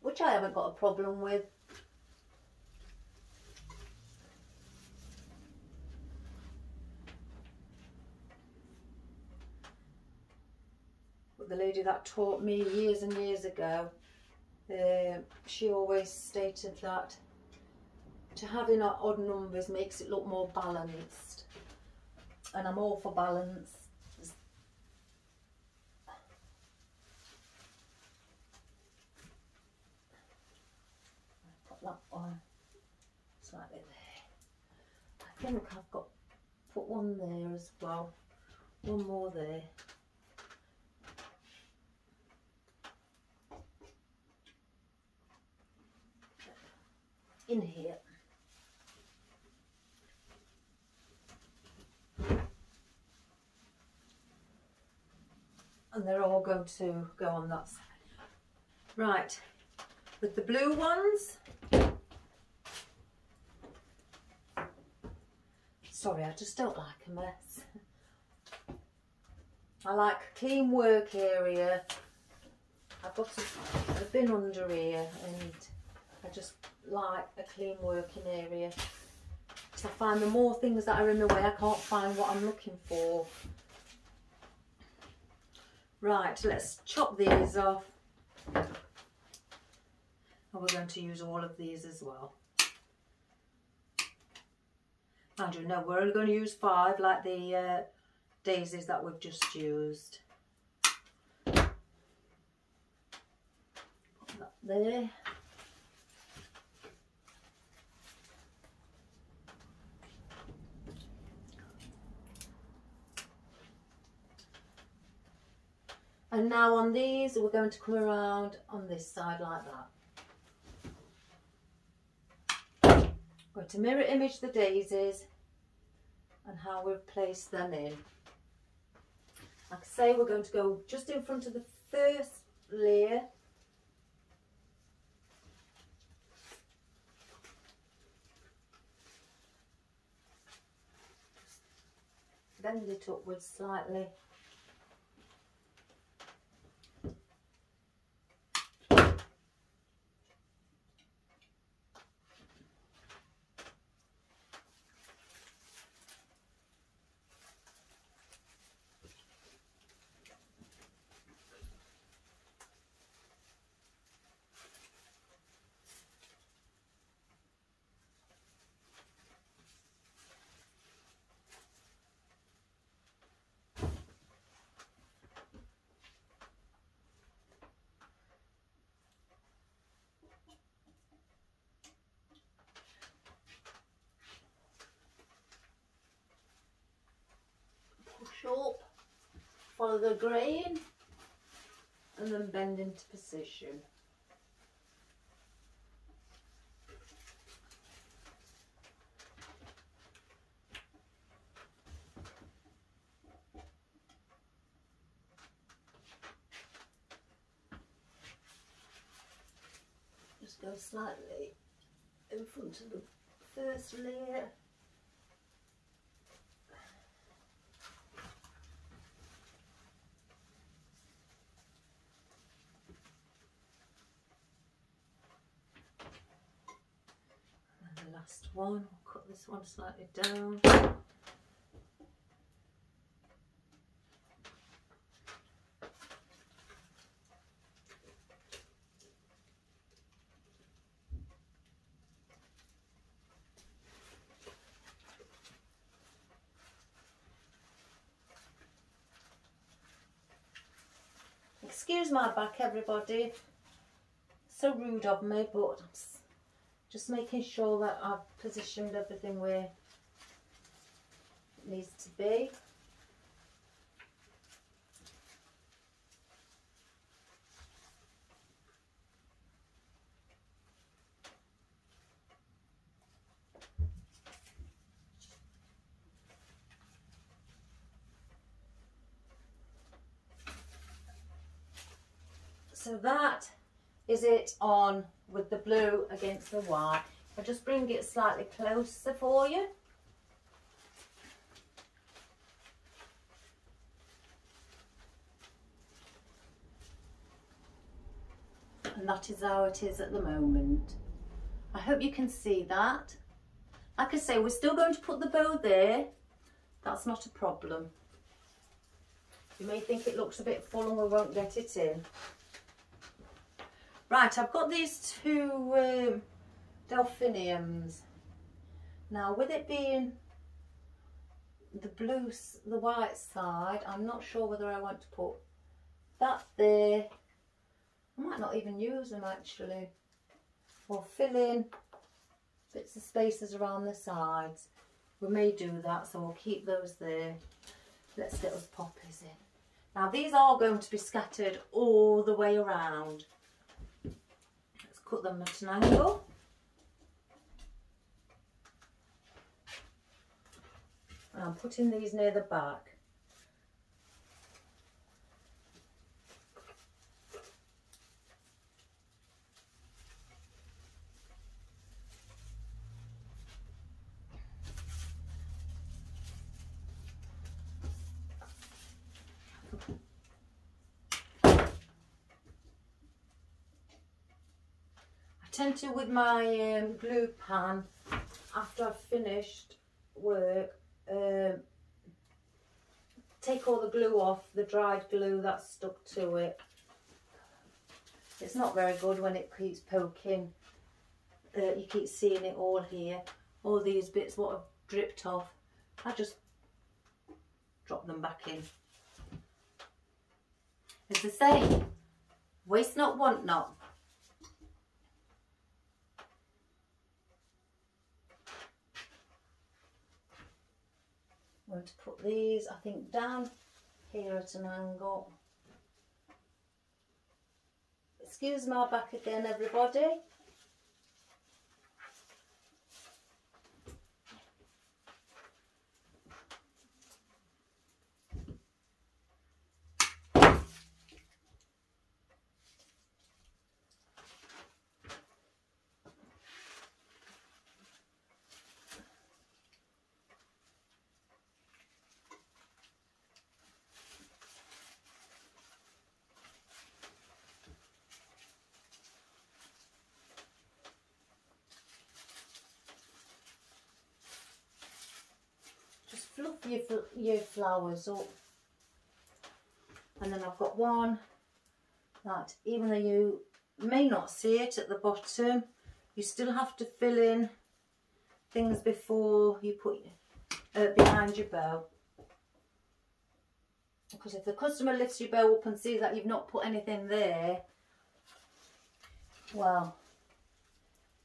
which I haven't got a problem with. But the lady that taught me years and years ago, she always stated that to having odd numbers makes it look more balanced, and I'm all for balance. Put that one slightly there. I think I've got put one there as well, one more there. In here. And they're all going to go on that side. Right, with the blue ones, sorry, I just don't like a mess. I like a clean work area. I've got a bin under here, and I just like a clean working area. Because I find the more things that are in the way, I can't find what I'm looking for. Right, let's chop these off. And we're going to use all of these as well. Andrew, no, we're only going to use 5 like the daisies that we've just used. Put that there. And now on these, we're going to come around on this side like that. Going to mirror image the daisies and how we've placed them in. Like I say, we're going to go just in front of the first layer. Bend it upwards slightly. Up, follow the grain, and then bend into position. Just go slightly in front of the first layer. Last one, we'll cut this one slightly down. Excuse my back, everybody. So rude of me, but just making sure that I've positioned everything where it needs to be. So that is it on with the blue against the white. I'll just bring it slightly closer for you. and that is how it is at the moment. I hope you can see that. Like I say, we're still going to put the bow there. That's not a problem. You may think it looks a bit full and we won't get it in. Right, I've got these two delphiniums. Now, with it being the white side, I'm not sure whether I want to put that there. I might not even use them actually. Or fill in bits of spaces around the sides. We may do that, so we'll keep those there. Let's get those poppies in. Now these are going to be scattered all the way around. Let's cut them at an angle. And I'm putting these near the back. I tend to, with my glue pan, after I've finished work, take all the glue off, the dried glue that's stuck to it. It's not very good when it keeps poking. You keep seeing it all here. All these bits what have dripped off. I just drop them back in. As I say, waste not, want not. I'm going to put these, I think, down here at an angle. Excuse my back again, everybody. Fluff your flowers up, and then I've got one that, even though you may not see it at the bottom, you still have to fill in things before you put behind your bow, because if the customer lifts your bow up and sees that you've not put anything there, well,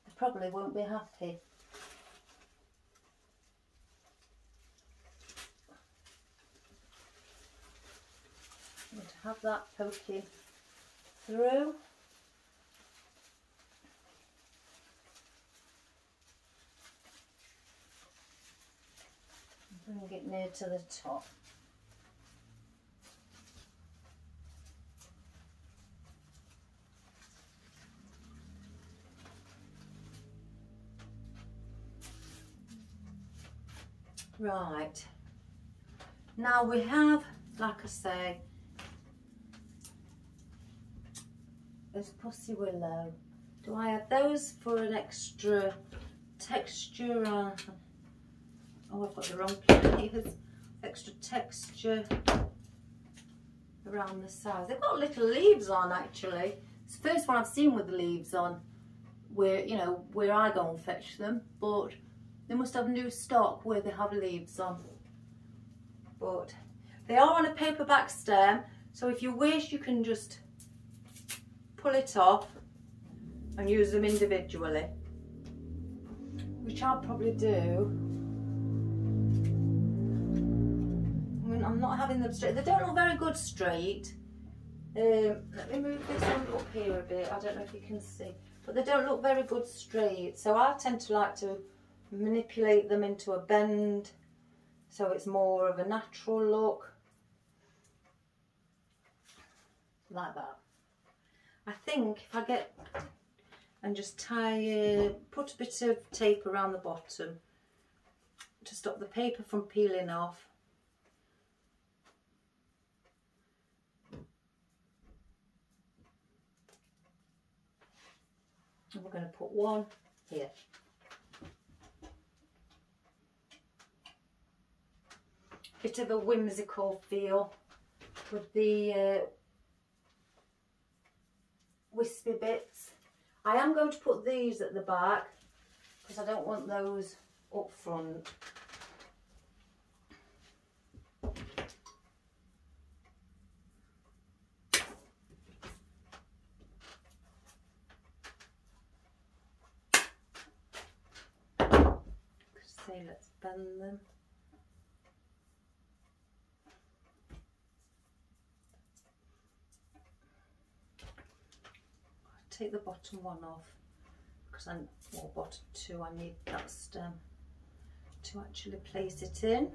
they probably won't be happy. To have that poking through. Bring it near to the top. Right. Now we have, like I say, this pussy willow. Do I add those for an extra texture on? Oh, I've got the wrong place. Extra texture around the sides. They've got little leaves on actually. It's the first one I've seen with the leaves on, where, you know, where I go and fetch them, but they must have new stock where they have leaves on. But they are on a paperback stem, so if you wish you can just pull it off and use them individually, which I'll probably do. I mean, I'm not having them straight. They don't look very good straight. Let me move this one up here a bit. I don't know if you can see, but they don't look very good straight. So I tend to like to manipulate them into a bend, so it's more of a natural look, like that. I think if I get and just tie, put a bit of tape around the bottom to stop the paper from peeling off. And we're going to put one here. Bit of a whimsical feel with the wispy bits. I am going to put these at the back because I don't want those up front. So let's bend them. Take the bottom one off because I'm, or bottom two, I need that stem to actually place it in.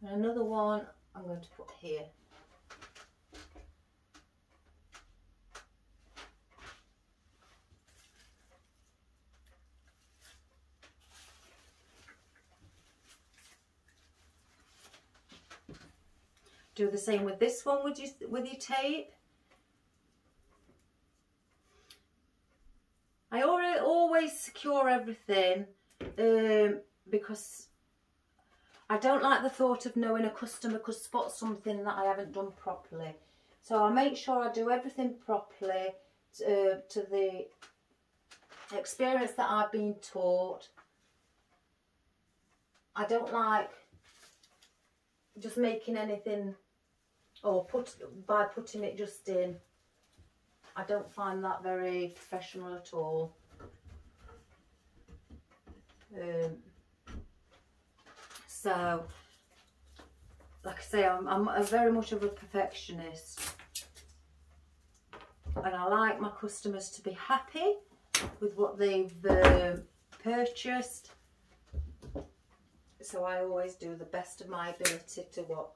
And another one I'm going to put here. Do the same with this one with your tape. I always secure everything because I don't like the thought of knowing a customer could spot something that I haven't done properly. So I make sure I do everything properly to the experience that I've been taught. I don't like just making anything or by putting it just in. I don't find that very professional at all. So, like I say, I'm very much of a perfectionist, and I like my customers to be happy with what they've purchased. So I always do the best of my ability to what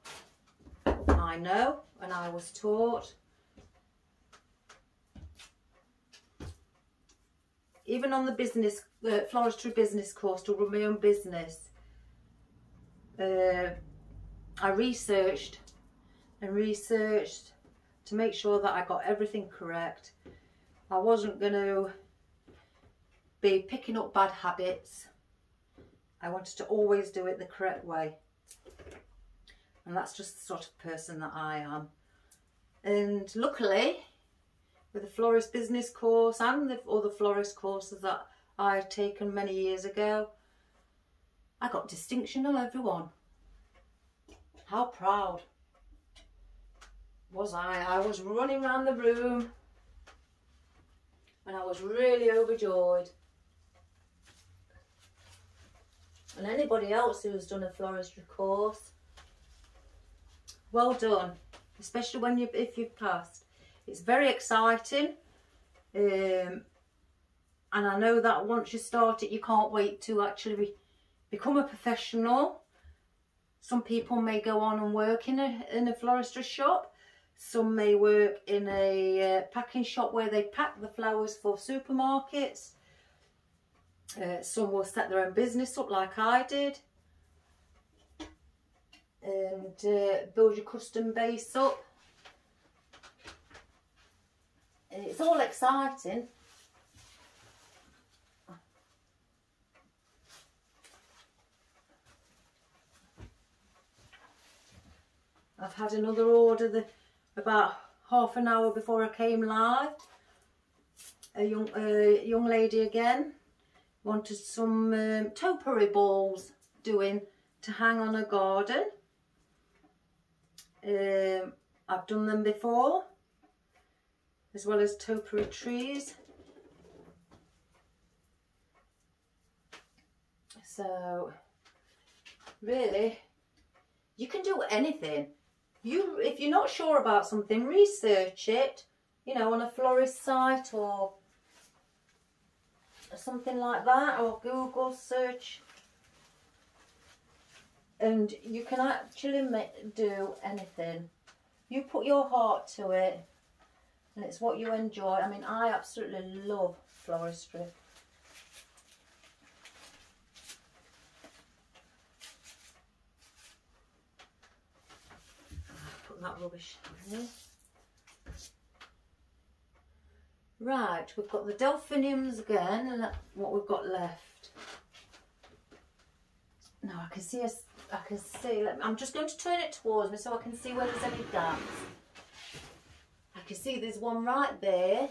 I know and I was taught. Even on the business, floristry business course to run my own business, I researched and researched to make sure that I got everything correct. I wasn't going to be picking up bad habits. I wanted to always do it the correct way. And that's just the sort of person that I am. And luckily, with the florist business course and the other florist courses that I've taken many years ago, I got distinction on everyone. How proud was I? I was running around the room and I was really overjoyed. And anybody else who's done a floristry course, well done, especially when if you've passed. It's very exciting, and I know that once you start it, you can't wait to actually become a professional. Some people may go on and work in a floristry shop. Some may work in a packing shop where they pack the flowers for supermarkets. Some will set their own business up like I did, and build your custom base up. And it's all exciting. I've had another order about half an hour before I came live. A young lady again wanted some topiary balls doing to hang on a garden. I've done them before, as well as topiary trees. So really, you can do anything. If you're not sure about something, research it, you know, on a florist site or something like that, or Google search, and you can actually do anything. You put your heart to it and it's what you enjoy. I mean, I absolutely love floristry. that rubbish there. Right, we've got the delphiniums again, and that's what we've got left. Now I can see I'm just going to turn it towards me so I can see where there's any gaps. I can see there's one right there.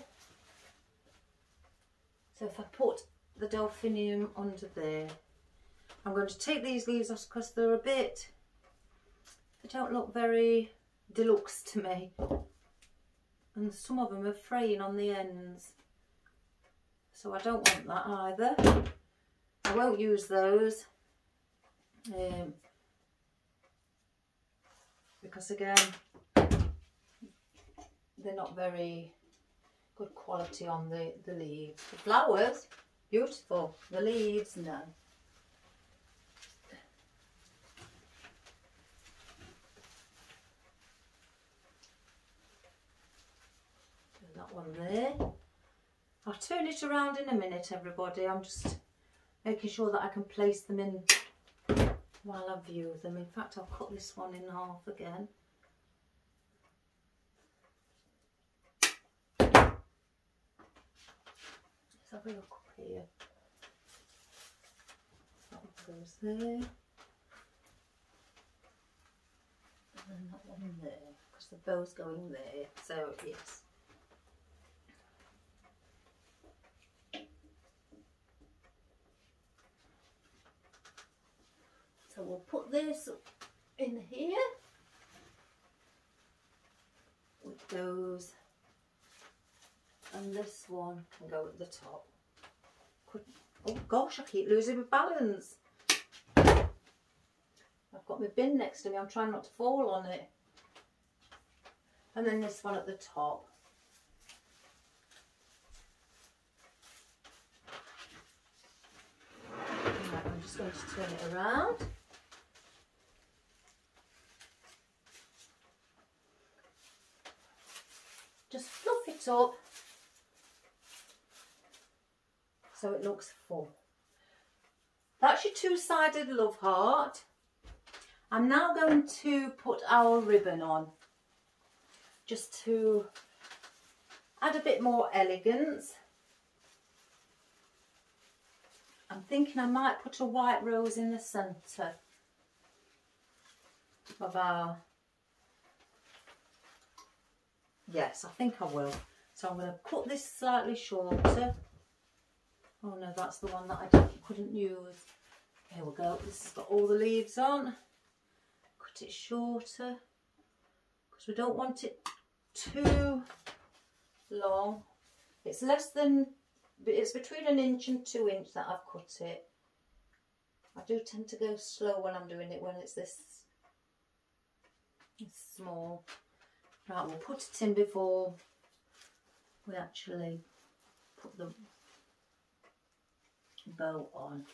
So if I put the delphinium under there, I'm going to take these leaves off because they're a bit, they don't look very deluxe to me. And some of them are fraying on the ends. So I don't want that either. I won't use those. Because again, they're not very good quality on the leaves. The flowers, beautiful. The leaves, no. That one there. I'll turn it around in a minute, everybody. I'm just making sure that I can place them in while I view them. In fact, I'll cut this one in half again. Let's have a look up here. That one goes there. And then that one there, because the bow's going there. So, yes. So we'll put this in here with those, and this one can go at the top. Oh gosh, I keep losing my balance. I've got my bin next to me, I'm trying not to fall on it. And then this one at the top. Right, I'm just going to turn it around. Just fluff it up so it looks full. That's your two-sided love heart. I'm now going to put our ribbon on, just to add a bit more elegance. I'm thinking I might put a white rose in the centre of our... Yes, I think I will. So I'm going to cut this slightly shorter. Oh no, that's the one that I couldn't use. Here we go. This has got all the leaves on. Cut it shorter because we don't want it too long. It's it's between 1 inch and 2 inch that I've cut it. I do tend to go slow when I'm doing it when it's this small. Right, we'll put it in before we actually put the bow on.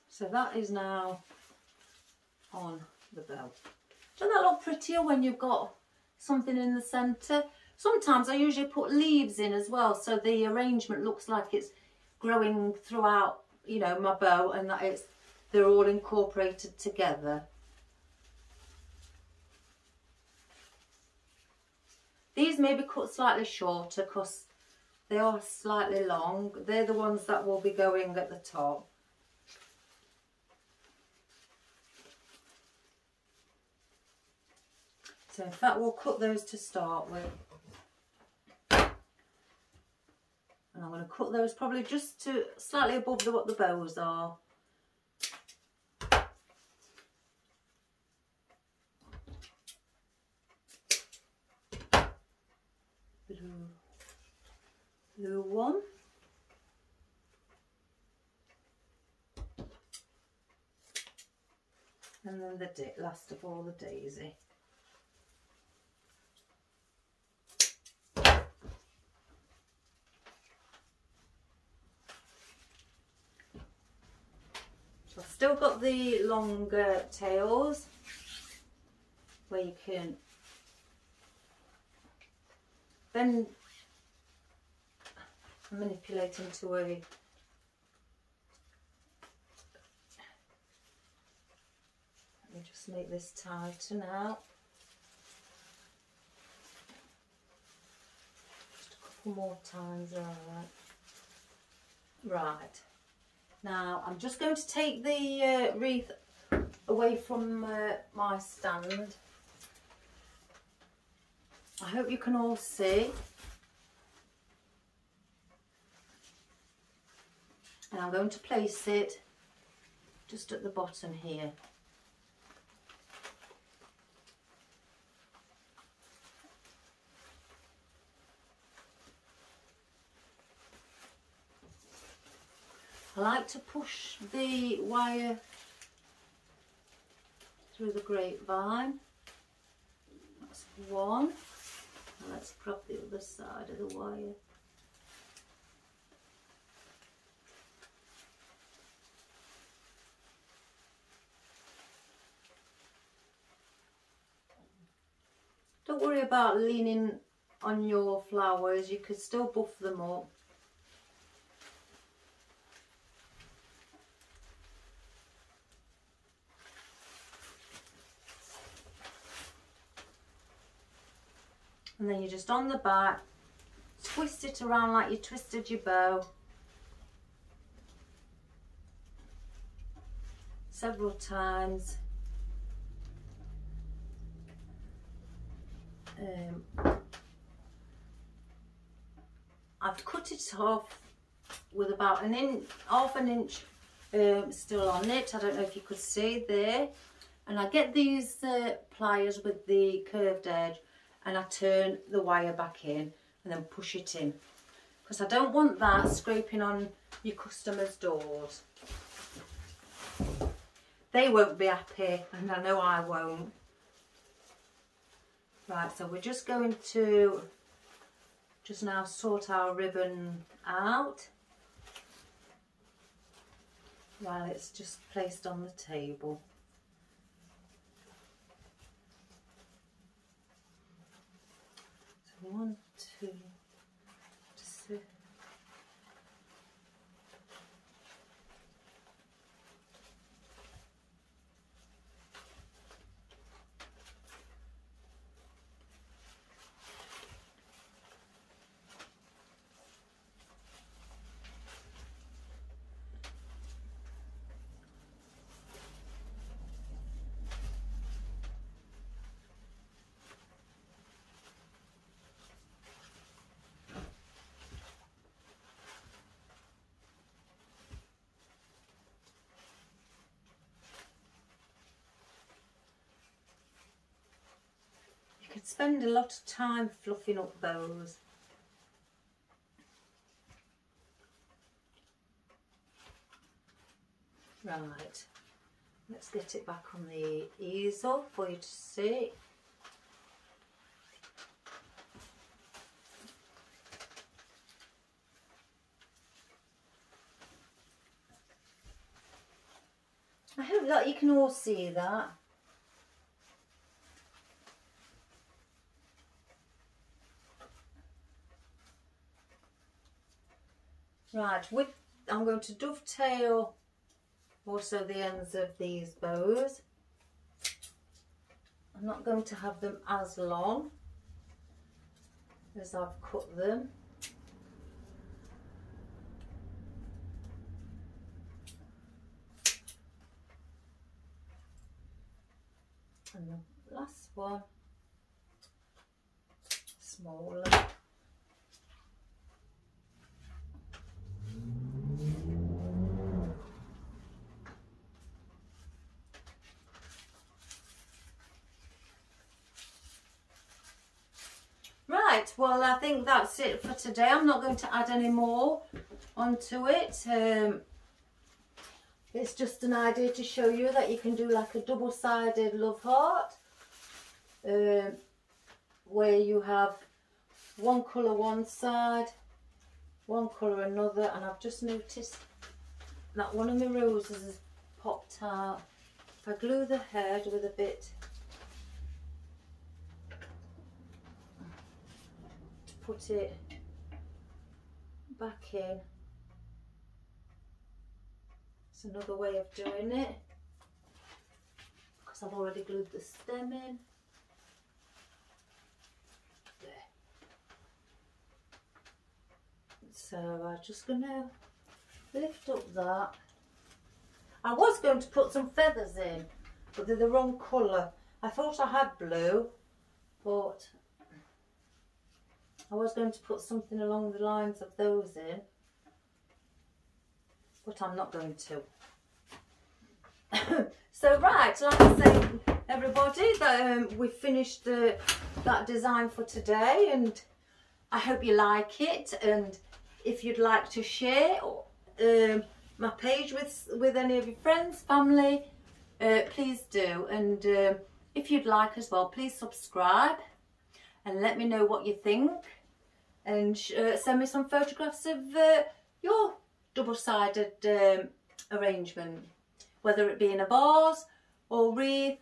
So that is now on the bow. Doesn't that look prettier when you've got something in the centre? Sometimes I usually put leaves in as well, so the arrangement looks like it's growing throughout, you know, my bow, and that they're all incorporated together. These may be cut slightly shorter because they are slightly long. They're the ones that will be going at the top. So in fact we'll cut those to start with. And I'm going to cut those probably just to slightly above what the bows are. Blue one. And then the last of all, the daisy. I've still got the longer tails where you can then manipulate into a make this tighter now. Just a couple more times, alright. Right. Now I'm just going to take the wreath away from my stand. I hope you can all see. And I'm going to place it just at the bottom here. I like to push the wire through the grapevine. That's one. Now let's grab the other side of the wire. Don't worry about leaning on your flowers, you could still buff them up. And then you're just on the back, twist it around like you twisted your bow. Several times. I've cut it off with about half an inch still on it. I don't know if you could see there. And I get these pliers with the curved edge and I turn the wire back in and then push it in. Because I don't want that scraping on your customers' doors. They won't be happy and I know I won't. Right, so we're just going to just now sort our ribbon out while it's just placed on the table. So 1, 2, just you could spend a lot of time fluffing up bows. Right, let's get it back on the easel for you to see. I hope that you can all see that. Right, I'm going to dovetail also the ends of these bows. I'm not going to have them as long as I've cut them. And the last one, smaller. Right, well I think that's it for today. I'm not going to add any more onto it. It's just an idea to show you that you can do like a double-sided love heart, where you have one colour one side, one colour another, and I've just noticed that one of my roses has popped out. If I glue the head with a bit to put it back in, it's another way of doing it, because because I've already glued the stem in. There. So I'm just going to lift up that. I was going to put some feathers in, but they're the wrong colour. I thought I had blue, but I was going to put something along the lines of those in, but I'm not going to. So right, like I say, everybody, that we finished that design for today, and I hope you like it. And if you'd like to share my page with any of your friends, family, please do. And if you'd like as well, please subscribe and let me know what you think, and send me some photographs of your double-sided arrangement, whether it be in a vase or wreath,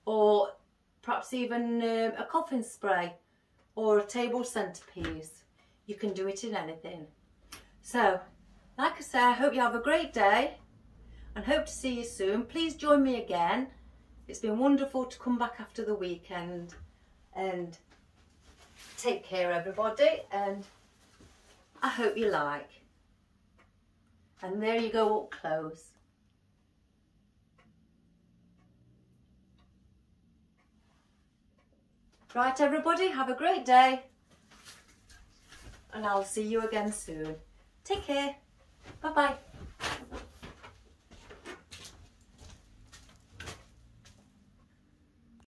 or perhaps even a coffin spray or a table centerpiece. You can do it in anything. So like I say, I hope you have a great day and hope to see you soon. Please join me again. It's been wonderful to come back after the weekend, and take care everybody, and I hope you like. And there you go, up close. Right everybody, have a great day, and I'll see you again soon. Take care. Bye bye.